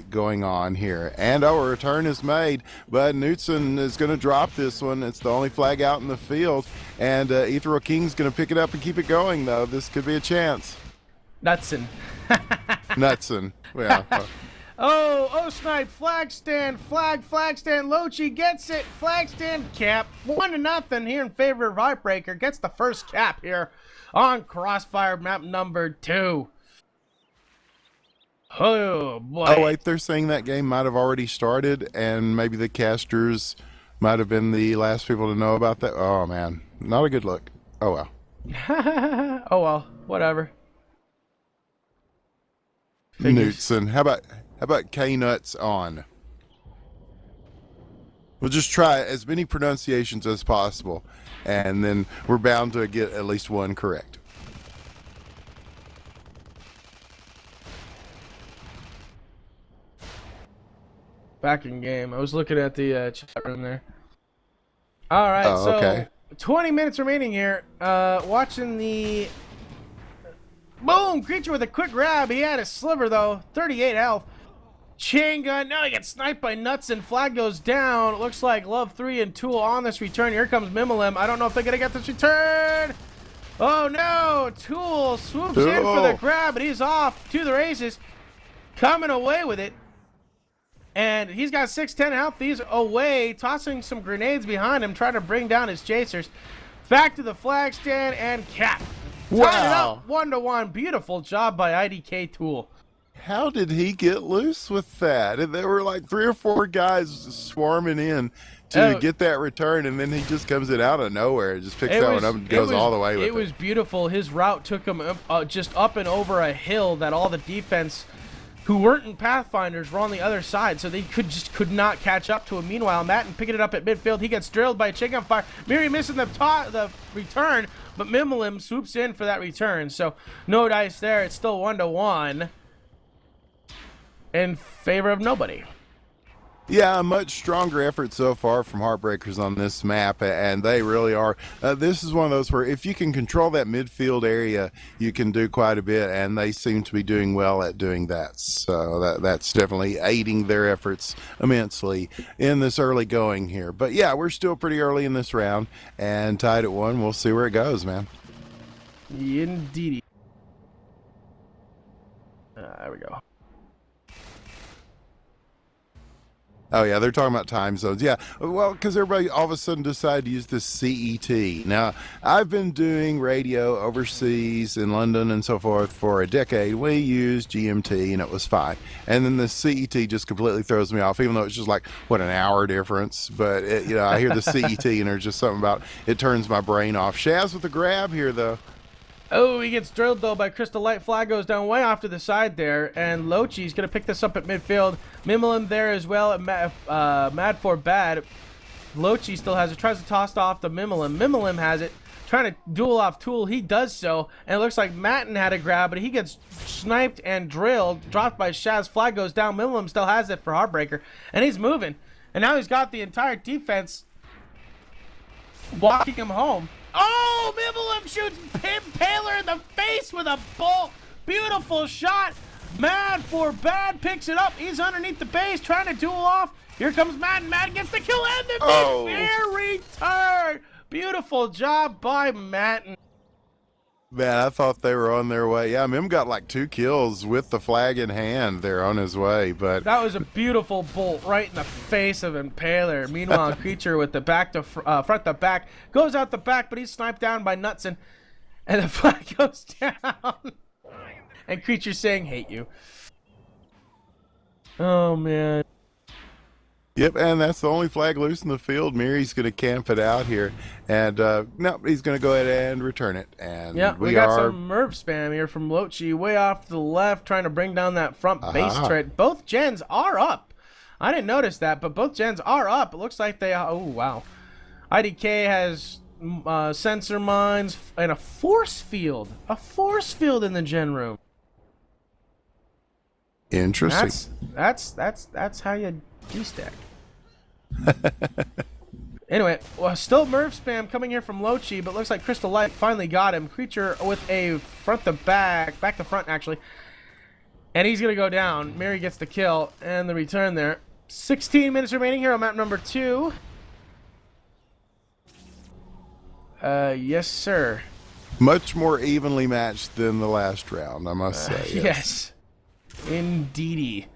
going on here, and our return is made, but Knutson is going to drop this one. It's the only flag out in the field, and Ethereal King's going to pick it up and keep it going, though. This could be a chance. Knutson. Knutson. Yeah. Oh, snipe, flag stand, flag stand. Lochi gets it, flag stand, cap. 1-0 here in favor of Heartbreaker. Gets the first cap here on Crossfire map number 2. Oh, boy. Oh, wait, they're saying that game might have already started, and maybe the casters might have been the last people to know about that. Oh, man. Not a good look. Oh, well. Oh, well. Whatever. Knutson. How about K-Nuts on? We'll just try as many pronunciations as possible, and then we're bound to get at least one correct. Back in game. I was looking at the chat room there. All right, so okay. 20 minutes remaining here. Watching the boom creature with a quick grab. He had a sliver though. 38 health. Chain gun. Now he gets sniped by Nuts and flag goes down. It looks like Love 3 and Tool on this return. Here comes Mimulum. I don't know if they're gonna get this return. Oh no! Tool swoops in for the grab, but he's off to the races, coming away with it. And he's got 610 health. He's away, tossing some grenades behind him, trying to bring down his chasers. Back to the flag stand and cap. Wow. Tied it up 1-1. Beautiful job by IDK Tool. How did he get loose with that? And there were like 3 or 4 guys swarming in to get that return, and then he just comes in out of nowhere and just picks that one up and goes all the way with it. It was beautiful. His route took him just up and over a hill that all the defense who weren't in Pathfinders were on the other side, so they could not catch up to him. Meanwhile, Matten picking it up at midfield. He gets drilled by a chicken on fire. Miri missing the return, but Mimulum swoops in for that return. So no dice there. It's still 1-1 in favor of nobody. Yeah, a much stronger effort so far from Heartbreakerz on this map, and they really are. This is one of those where if you can control that midfield area, you can do quite a bit, and they seem to be doing well at doing that. So that's definitely aiding their efforts immensely in this early going here. But yeah, we're still pretty early in this round, and tied at 1. We'll see where it goes, man. Indeed. There we go. Oh yeah, they're talking about time zones. Yeah, well, because everybody all of a sudden decided to use this CET. Now, I've been doing radio overseas in London and so forth for a decade. We used GMT and it was fine. And then the CET just completely throws me off, even though it's just like what, an hour difference. But I hear the CET and there's just something about it turns my brain off. Shaz with a grab here though. Oh, he gets drilled, though, by Crystal Light. Flag goes down way off to the side there, and Lochi's going to pick this up at midfield. Mimulum there as well at Mad for Bad. Lochi still has it, tries to toss it off to Mimulum. Mimulum has it, trying to duel off Tool. He does so, and it looks like Matten had a grab, but he gets sniped and drilled, dropped by Shaz. Flag goes down. Mimulum still has it for Heartbreaker, and he's moving. And now he's got the entire defense walking him home. Oh, Mimulum shoots Paler in the face with a bolt. Beautiful shot. Mad for Bad picks it up. He's underneath the base trying to duel off. Here comes Madden. Madden gets the kill and the fair return. Beautiful job by Madden. Man, I thought they were on their way. Yeah, Mim got like 2 kills with the flag in hand. They're on his way, but that was a beautiful bolt right in the face of Impaler. Meanwhile, Creature with the back to front to back goes out the back, but he's sniped down by Nutson, and the flag goes down. And Creature saying, "Hate you." Oh man. Yep, and that's the only flag loose in the field. Miri's going to camp it out here, and no, he's going to go ahead and return it. And yeah, we got some Merv spam here from Lochi, way off to the left, trying to bring down that front base turret. Both gens are up. I didn't notice that, but both gens are up. It looks like they are. Oh, wow. IDK has sensor mines and a force field. A force field in the gen room. Interesting. That's how you D-stack. Anyway, well, still Merv spam coming here from Lochi, but looks like Crystal Light finally got him. Creature with a front to back to front actually, and he's gonna go down. Miri gets the kill and the return there. 16 minutes remaining here on map number 2. Yes, sir. Much more evenly matched than the last round, I must say. Yes, indeedy.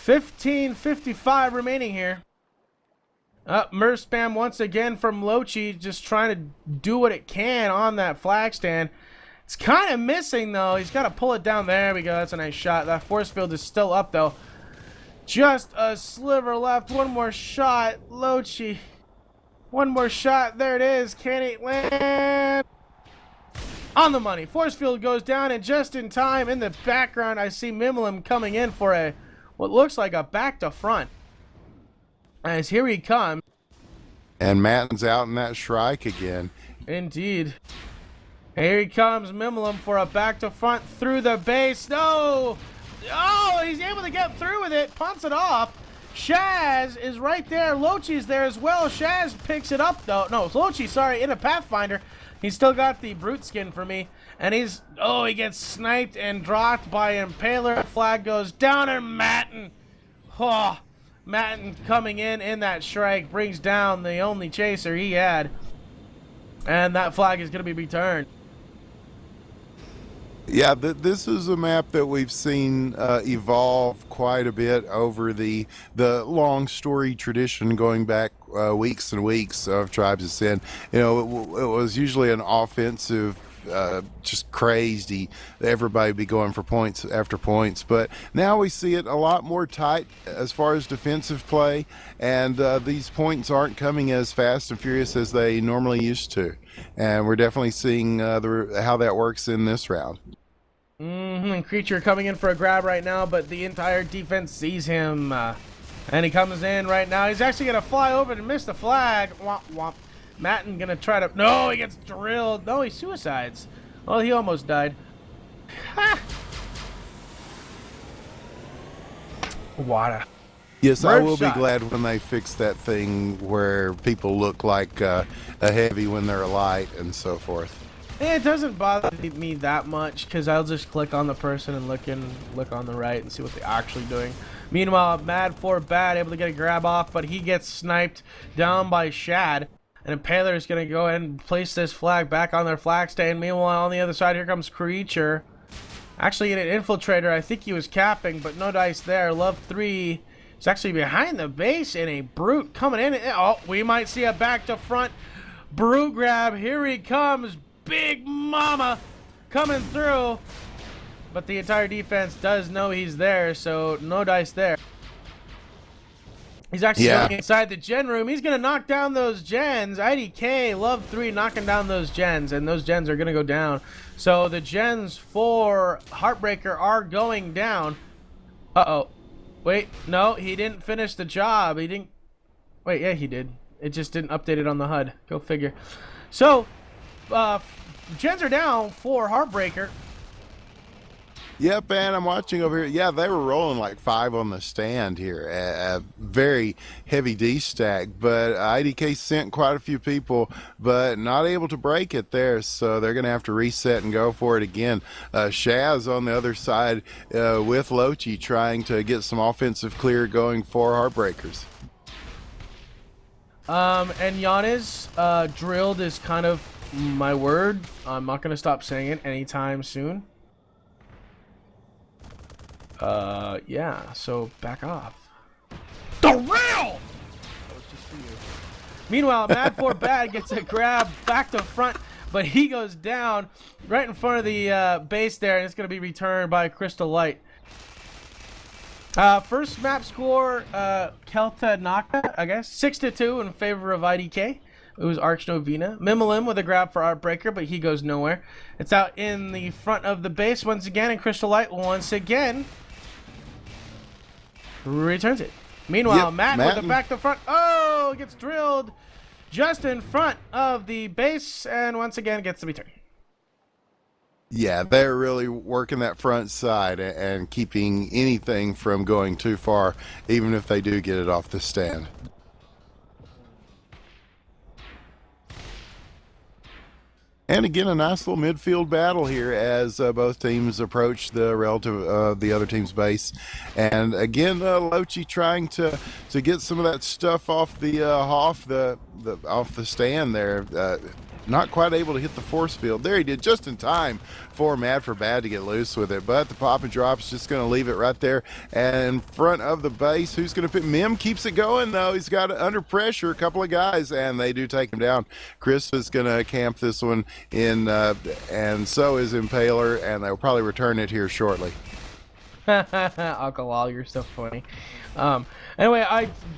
15:55 remaining here. Merv spam once again from Lochi, just trying to do what it can on that flag stand. It's kind of missing though. He's got to pull it down. There we go. That's a nice shot. That force field is still up though. Just a sliver left. One more shot. Lochi. One more shot. There it is. Can it land? On the money. Force field goes down, and just in time in the background I see Mimulum coming in for a what looks like a back to front. As here he comes. And Matten's out in that Shrike again. Indeed. Here he comes, Mimulum for a back to front through the base. No! Oh, he's able to get through with it. Punts it off. Shaz is right there. Lochi's there as well. Shaz picks it up though. No, Lochi, sorry, in a Pathfinder. He's still got the brute skin for me. And he's, oh, he gets sniped and dropped by Impaler. Flag goes down, and Matten. Oh, Matten coming in that Shrike brings down the only chaser he had. And that flag is going to be returned. Yeah, this is a map that we've seen evolve quite a bit over the long story tradition going back weeks and weeks of Tribes of Sin. You know, it was usually an offensive, just crazy. Everybody be going for points after points, but now we see it a lot more tight as far as defensive play, and these points aren't coming as fast and furious as they normally used to. And we're definitely seeing how that works in this round. Creature coming in for a grab right now, but the entire defense sees him. And he comes in right now. He's actually going to fly over and miss the flag. Womp, womp. Matten going to try to... No, he gets drilled. No, he suicides. Well, he almost died. Ha! Water. Yes, I will be glad when they fix that thing where people look like a heavy when they're light and so forth. It doesn't bother me that much because I'll just click on the person and look on the right and see what they're actually doing. Meanwhile, Mad for Bad able to get a grab off, but he gets sniped down by Shad. And Impaler is going to go ahead and place this flag back on their flag stand. Meanwhile, on the other side, here comes Creature. Actually, in an infiltrator, I think he was capping, but no dice there. Love 3 He's actually behind the base, and a Brute coming in. Oh, we might see a back-to-front Brute grab. Here he comes. Big Mama coming through. But the entire defense does know he's there, so no dice there. He's actually going inside the gen room. He's going to knock down those gens. IDK, Love 3 knocking down those gens, and those gens are going to go down. So the gens for Heartbreaker are going down. Uh-oh. Wait, no, he didn't finish the job. He didn't... Wait, yeah, he did. It just didn't update it on the HUD. Go figure. So, gens are down for Heartbreaker. Yep, and I'm watching over here. Yeah, they were rolling like 5 on the stand here. A very heavy D stack, but IDK sent quite a few people, but not able to break it there, so they're going to have to reset and go for it again. Shaz on the other side with Lochi trying to get some offensive clear going for Heartbreakers. And Giannis, drilled is kind of my word. I'm not going to stop saying it anytime soon. Yeah, so back off. The rail! That was just for you. Meanwhile, Mad for Bad gets a grab back to front, but he goes down right in front of the base there, and it's going to be returned by Crystal Light. First map score, Kelta Naka, I guess, 6-2 in favor of IDK. It was Arx Novena. Mimilim with a grab for Heartbreaker, but he goes nowhere. It's out in the front of the base once again, and Crystal Light once again returns it. Meanwhile, Matt with the back to front. Oh, gets drilled just in front of the base, and once again gets the return. Yeah, they're really working that front side and keeping anything from going too far, even if they do get it off the stand. And again, a nice little midfield battle here as both teams approach the relative the other team's base. And again, Lochi trying to get some of that stuff off the off the stand there. Not quite able to hit the force field. There he did, just in time for Mad for Bad to get loose with it. But the pop and drop's just going to leave it right there and in front of the base. Who's going to pick? Mim keeps it going, though. He's got under pressure, a couple of guys, and they do take him down. Chris is going to camp this one in, and so is Impaler, and they'll probably return it here shortly. Alcohol, you're so funny. Anyway,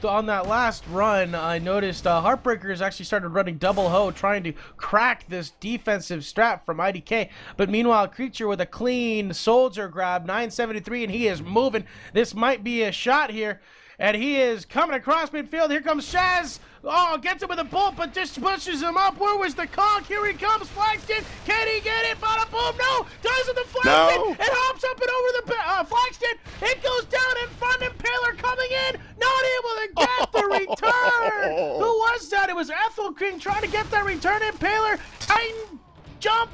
on that last run, I noticed Heartbreakers actually started running double hoe, trying to crack this defensive strat from IDK. But meanwhile, Creature with a clean soldier grab, 973, and he is moving. This might be a shot here. And he is coming across midfield. Here comes Shaz. Oh, gets him with a bolt, but just pushes him up. Where was the conk? Here he comes. Flagston. Can he get it? Bada boom. No. Doesn't the Flagston. No. It hops up and over the Flagston. It goes down in front. Impaler coming in. Not able to get the return. Who was that? It was Ethel King trying to get that return. Impaler. Titan jump.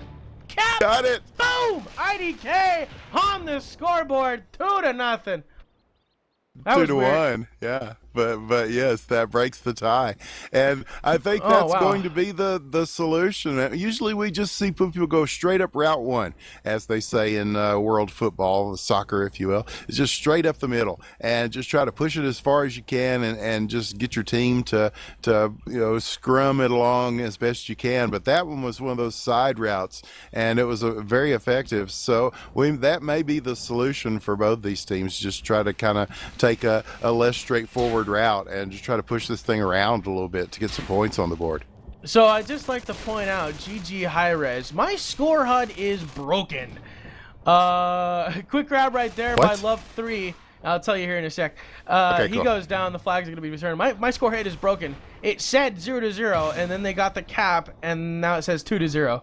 Cap. Got it. Boom. IDK on the scoreboard. 2-0. That 2-1, yeah, but yes, that breaks the tie, and I think that's going to be the solution. Usually, we just see people go straight up route one, as they say in world football, soccer, if you will. It's just straight up the middle, and just try to push it as far as you can, and just get your team to scrum it along as best you can. But that one was one of those side routes, and it was very effective. So that may be the solution for both these teams. Just try to kind of take a less straightforward route and just try to push this thing around a little bit to get some points on the board. So I just like to point out, GG High Res, my score HUD is broken. Quick grab right there by Love 3. I'll tell you here in a sec. Okay, he cool. goes down, the flags are going to be returned. My score HUD is broken. It said 0-0, and then they got the cap, and now it says 2-0.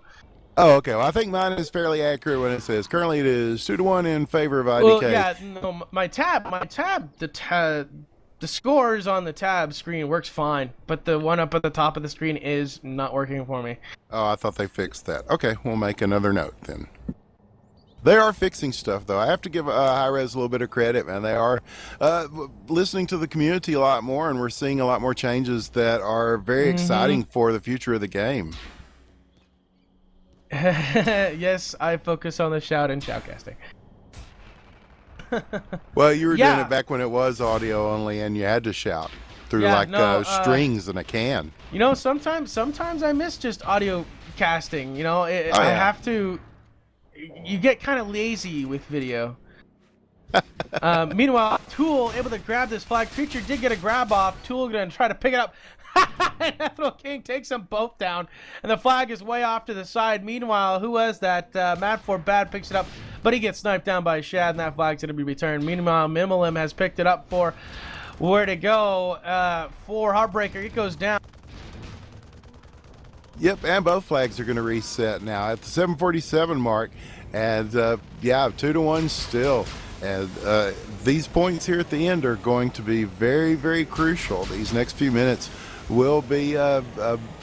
Oh, okay. Well, I think mine is fairly accurate when it says currently it is 2-1 in favor of IDK. Well, yeah, no, my tab, the scores on the tab screen works fine, but the one up at the top of the screen is not working for me. Oh, I thought they fixed that. Okay, we'll make another note then. They are fixing stuff, though. I have to give Hi-Rez a little bit of credit, man. They are listening to the community a lot more, and we're seeing a lot more changes that are very exciting for the future of the game. Yes, I focus on the shout and shoutcasting. Well, you were doing Yeah. it back when it was audio only, and you had to shout through Yeah, like no, strings in a can. You know, sometimes I miss just audio casting. You know, Oh, I yeah. have to. You get kind of lazy with video. Meanwhile, Tool able to grab this flag. Creature did get a grab off. Tool gonna try to pick it up. Ethel King takes them both down, and the flag is way off to the side. Meanwhile, who was that? Mad for Bad picks it up, but he gets sniped down by Shad, and that flag's gonna be returned. Meanwhile, Minimalim has picked it up for where to go for Heartbreaker. It goes down. Yep, and both flags are going to reset now at the 747 mark, and yeah, 2-1 still. And these points here at the end are going to be very, very crucial. These next few minutes will be a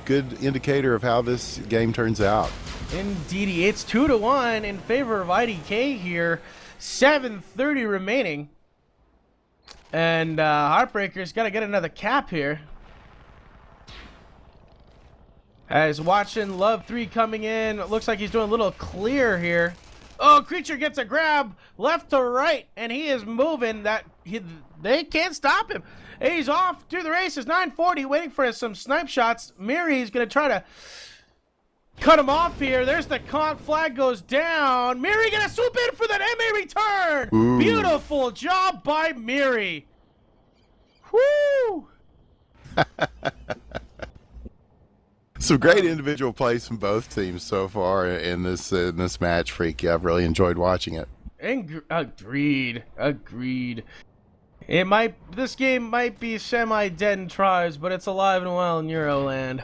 good indicator of how this game turns out. Indeedy, it's 2-1 in favor of IDK here. 7:30 remaining, and Heartbreaker's got to get another cap here. As watching Love 3 coming in, looks like he's doing a little clear here. Oh, Creature gets a grab left to right, and he is moving. They can't stop him. He's off through the races. 940, waiting for some snipe shots. Miri's gonna try to cut him off here. There's the con flag goes down. Miri gonna swoop in for that MA return. Ooh. Beautiful job by Miri. Woo! Some great individual plays from both teams so far in this match, Freaky. I've really enjoyed watching it. Agreed. This game might be semi-dead in tries, but it's alive and well in Euroland.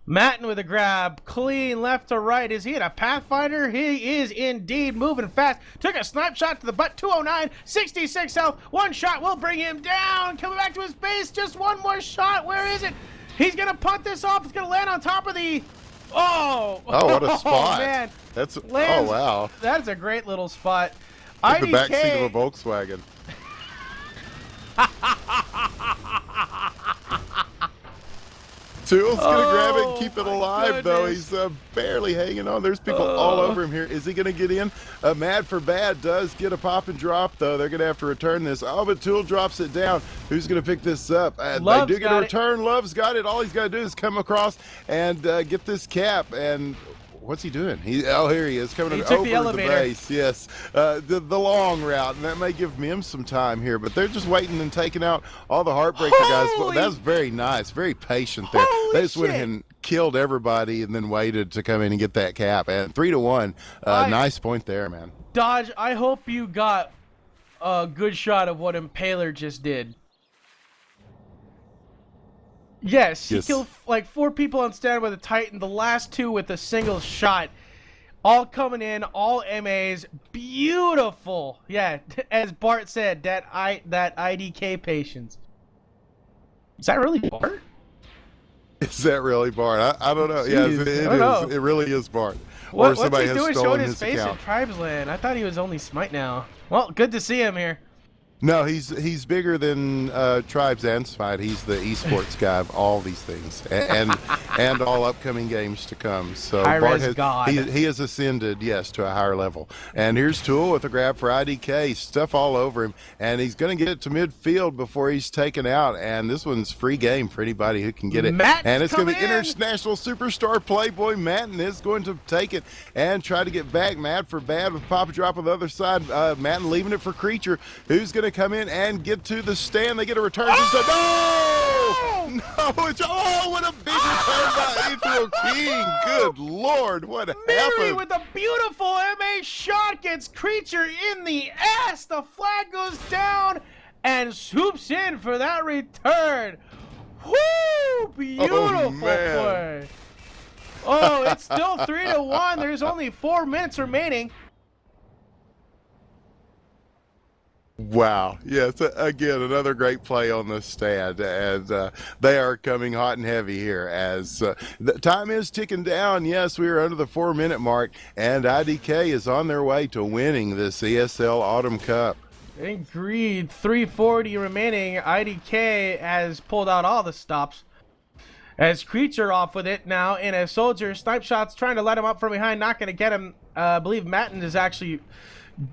Matten with a grab, clean left to right. Is he in a Pathfinder? He is indeed, moving fast. Took a snipe shot to the butt, 209, 66 health. One shot will bring him down. Coming back to his base, just one more shot. Where is it? He's gonna punt this off. It's gonna land on top of the. Oh! Oh, what a spot! Man. That's Lands, oh wow! That's a great little spot. Like the IDK, backseat of a Volkswagen. Tool's gonna grab it and keep it alive, though. He's barely hanging on. There's people all over him here. Is he gonna get in? Mad for Bad does get a pop and drop, though. They're gonna have to return this. Oh, but Tool drops it down. Who's gonna pick this up? They do get a return. Love's got it. All he's gotta do is come across and get this cap. And what's he doing? Here he is coming over the base. Yes, the long route, and that may give Mims some time here, but they're just waiting and taking out all the Heartbreaker guys. But that's very nice, very patient there. They just went ahead and killed everybody, and then waited to come in and get that cap. And 3-1, nice point there, man. Dodge, I hope you got a good shot of what Impaler just did. Yes, he killed like 4 people on stand with a Titan, the last 2 with a single shot. All coming in, all MAs, beautiful. Yeah, as Bart said, that IDK patience. Is that really Bart? Is that really Bart? I don't know. Jeez, Yes, it is. know. It really is Bart. What's somebody he has doing stolen showing his face account. in Tribesland? I thought he was only Smite now. Well, good to see him here. No, he's bigger than Tribes and Smite. He's the esports guy of all these things, and all upcoming games to come. So Bart he has ascended, yes, to a higher level. And here's Tool with a grab for IDK, stuff all over him, and he's going to get it to midfield before he's taken out. And this one's free game for anybody who can get it. And it's going to be international superstar Playboy Matten is going to take it and try to get back. Mad for Bad with Papa Drop on the other side. Matten leaving it for Creature, who's going to come in and get to the stand. They get a return. No! What a big return by Ethel King. Good Lord, what happened? Miri with a beautiful MA shot gets Creature in the ass. The flag goes down and swoops in for that return. Woo! Beautiful play. Oh, it's still 3-1. There's only 4 minutes remaining. Wow. Yes, again, another great play on the stand, and they are coming hot and heavy here as the time is ticking down. Yes, we are under the 4-minute mark, and IDK is on their way to winning this ESL Autumn Cup. Agreed. 3:40 remaining. IDK has pulled out all the stops. As Creature off with it now in a Soldier. Snipe shots trying to let him up from behind. Not going to get him. I believe Matten is actually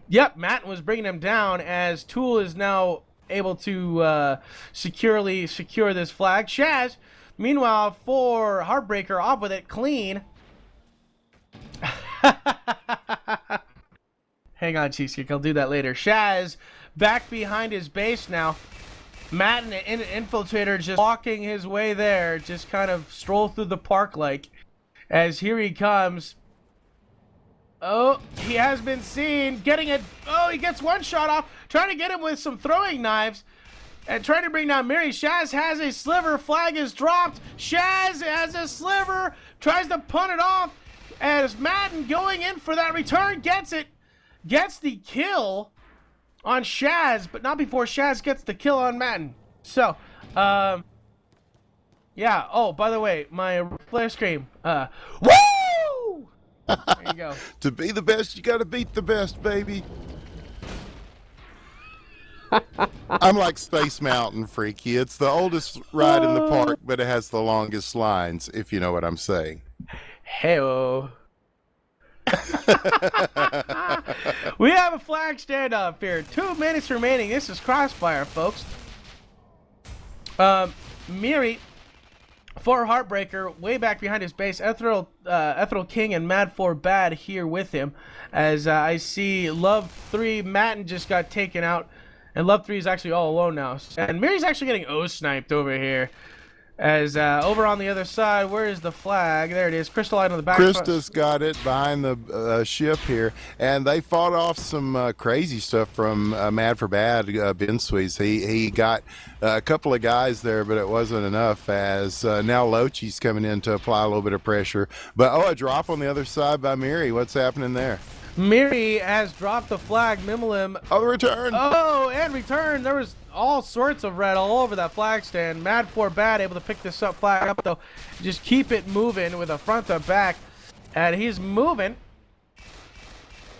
Yep, Matt was bringing him down as Tool is now able to securely secure this flag. Shaz, meanwhile, for Heartbreaker, off with it clean. Hang on, Cheesecake, I'll do that later. Shaz back behind his base now. Matt and an Infiltrator just walking his way there, just kind of stroll through the park like. As here he comes. Oh, he has been seen getting it. Oh, he gets one shot off. Trying to get him with some throwing knives. And trying to bring down Miri. Shaz has a sliver. Flag is dropped. Shaz has a sliver. Tries to punt it off. As Madden going in for that return. Gets it. Gets the kill on Shaz. But not before Shaz gets the kill on Madden. So, yeah. Oh, by the way, my flare scream. Woo! There you go. To be the best, you got to beat the best, baby. I'm like Space Mountain, Freaky. It's the oldest ride in the park, but it has the longest lines, if you know what I'm saying. Hey-o. We have a flag standoff here. 2 minutes remaining. This is Crossfire, folks. Miri for Heartbreaker, way back behind his base. Ethereal King and Mad 4 Bad here with him. As I see Love 3, Matten just got taken out. And Love 3 is actually all alone now. And Miri's actually getting O-sniped over here. As over on the other side, where is the flag? There it is. Crystalline on the back. Krista's got it behind the ship here, and they fought off some crazy stuff from Mad for Bad, Ben Sweez. He got a couple of guys there, but it wasn't enough, as now Lochi's coming in to apply a little bit of pressure. But, a drop on the other side by Miri. What's happening there? Miri has dropped the flag. Mimlim. Oh, return. Oh, and return. There was all sorts of red all over that flag stand. Mad 4 Bad able to pick this flag up, though. Just keep it moving with a front to back. And he's moving.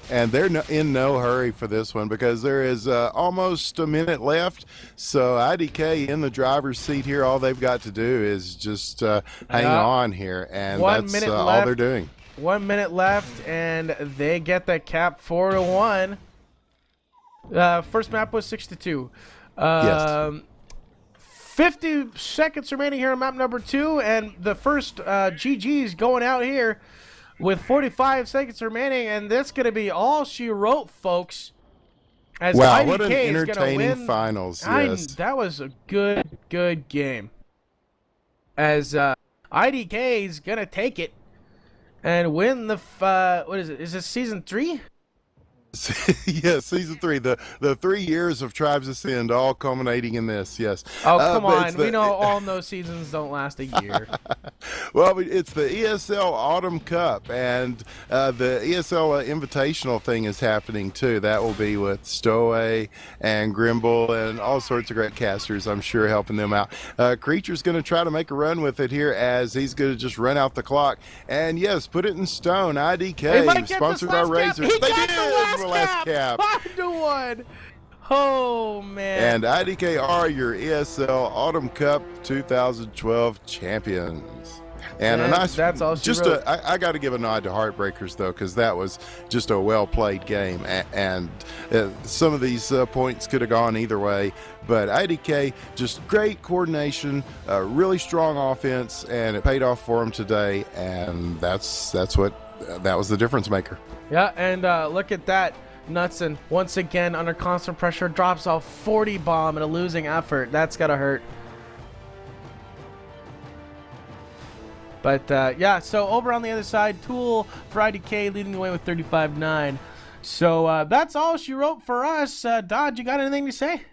And they're in no hurry for this one because there is almost a minute left. So IDK in the driver's seat here. All they've got to do is just hang on here. And that's all they're doing. 1 minute left, and they get that cap 4-1. First map was 6-2. Yes. 50 seconds remaining here on map number 2, and the first GG's going out here with 45 seconds remaining, and that's going to be all she wrote, folks. As wow, IDK what an entertaining win. finals. Yes. That was a good game. As IDK is going to take it and win the, what is it? Is this season 3? Yeah, season 3. The 3 years of Tribes Ascend all culminating in this, yes. Oh, come on. We know all no seasons don't last a year. Well, it's the ESL Autumn Cup, and the ESL Invitational thing is happening too. That will be with Stowaway and Grimble and all sorts of great casters, I'm sure, helping them out. Creature's going to try to make a run with it here as he's going to just run out the clock. And yes, put it in stone. IDK, sponsored by Razor. They did! Last cap. 5-1. Oh, man. And IDK are your ESL Autumn Cup 2012 champions. And a nice, that's all she wrote. I got to give a nod to Heartbreakerz, though, because that was just a well-played game. And some of these points could have gone either way. But IDK, just great coordination, really strong offense, and it paid off for them today. And that was the difference maker. Yeah, and look at that. Knudsen, once again, under constant pressure, drops off 40 bomb in a losing effort. That's got to hurt. But, yeah, so over on the other side, Tool for IDK leading the way with 35-9. So that's all she wrote for us. Dodge, you got anything to say?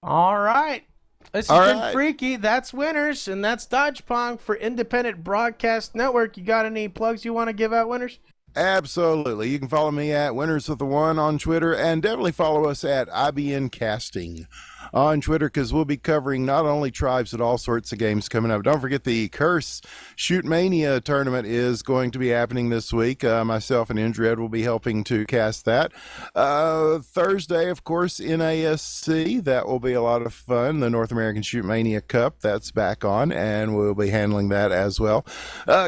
All right. This has been Freaky. That's Winners, and that's Dodge Pong for Independent Broadcast Network. You got any plugs you want to give out, Winners? Absolutely. You can follow me at Winners with the One on Twitter, and definitely follow us at IBN Casting on Twitter, because we'll be covering not only tribes but all sorts of games coming up. Don't forget the Curse Shoot Mania tournament is going to be happening this week. Myself and Indred will be helping to cast that. Thursday, of course, NASC. That will be a lot of fun. The North American Shoot Mania Cup, that's back on, and we'll be handling that as well.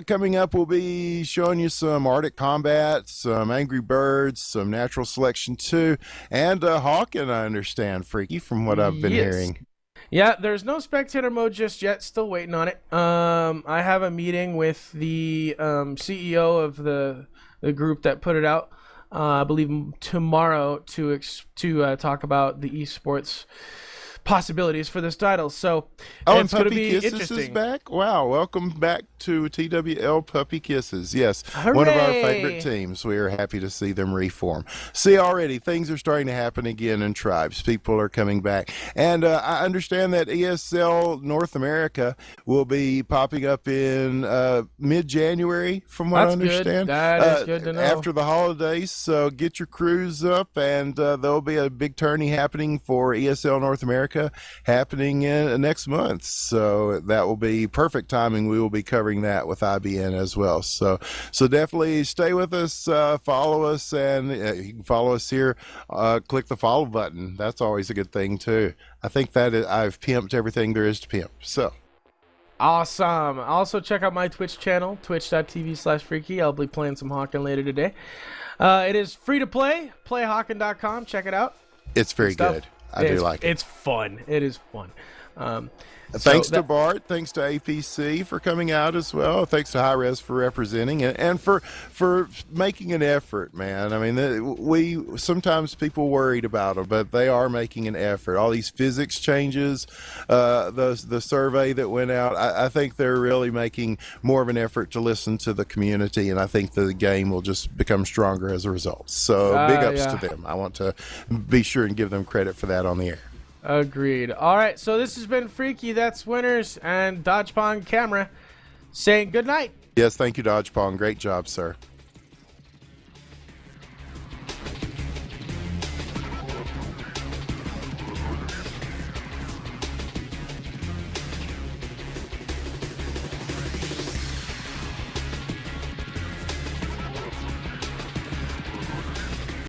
Coming up, we'll be showing you some Arctic Combat, some Angry Birds, some Natural Selection 2, and Hawken, I understand, Freaky, from what I've been hearing. Yeah, there's no spectator mode just yet. Still waiting on it. I have a meeting with the CEO of the group that put it out. I believe tomorrow to talk about the esports possibilities for this title. So it's going to be Kisses interesting. Is back. Wow, welcome back to TWL Puppy Kisses. Yes, Hooray! One of our favorite teams. We are happy to see them reform. See, already things are starting to happen again in tribes. People are coming back, and I understand that ESL North America will be popping up in mid-January, from what I understand. Good. That is good to know. After the holidays, so get your crews up, and there'll be a big tourney happening for ESL North America happening in next month, so that will be perfect timing. We will be covering that with IBN as well, so definitely stay with us, follow us, and you can follow us here. Click the follow button. That's always a good thing too. I think that I've pimped everything there is to pimp. So awesome. Also check out my Twitch channel, twitch.tv/freaky. I'll be playing some Hawken later today. It is free to play, playhawken.com. Check it out. It's very good. I do like it. It's fun. It is fun. Thanks to Bart, thanks to APC for coming out as well. Thanks to High Res for representing it and for making an effort, man. I mean, we sometimes people worried about them, but they are making an effort. All these physics changes, the survey that went out, I think they're really making more of an effort to listen to the community, and I think the game will just become stronger as a result. So big ups to them. I want to be sure and give them credit for that on the air. Agreed. All right, so this has been Freaky, that's Winners, and Dodge Pong Camera saying good night. Yes, thank you, Dodge Pong. Great job, sir.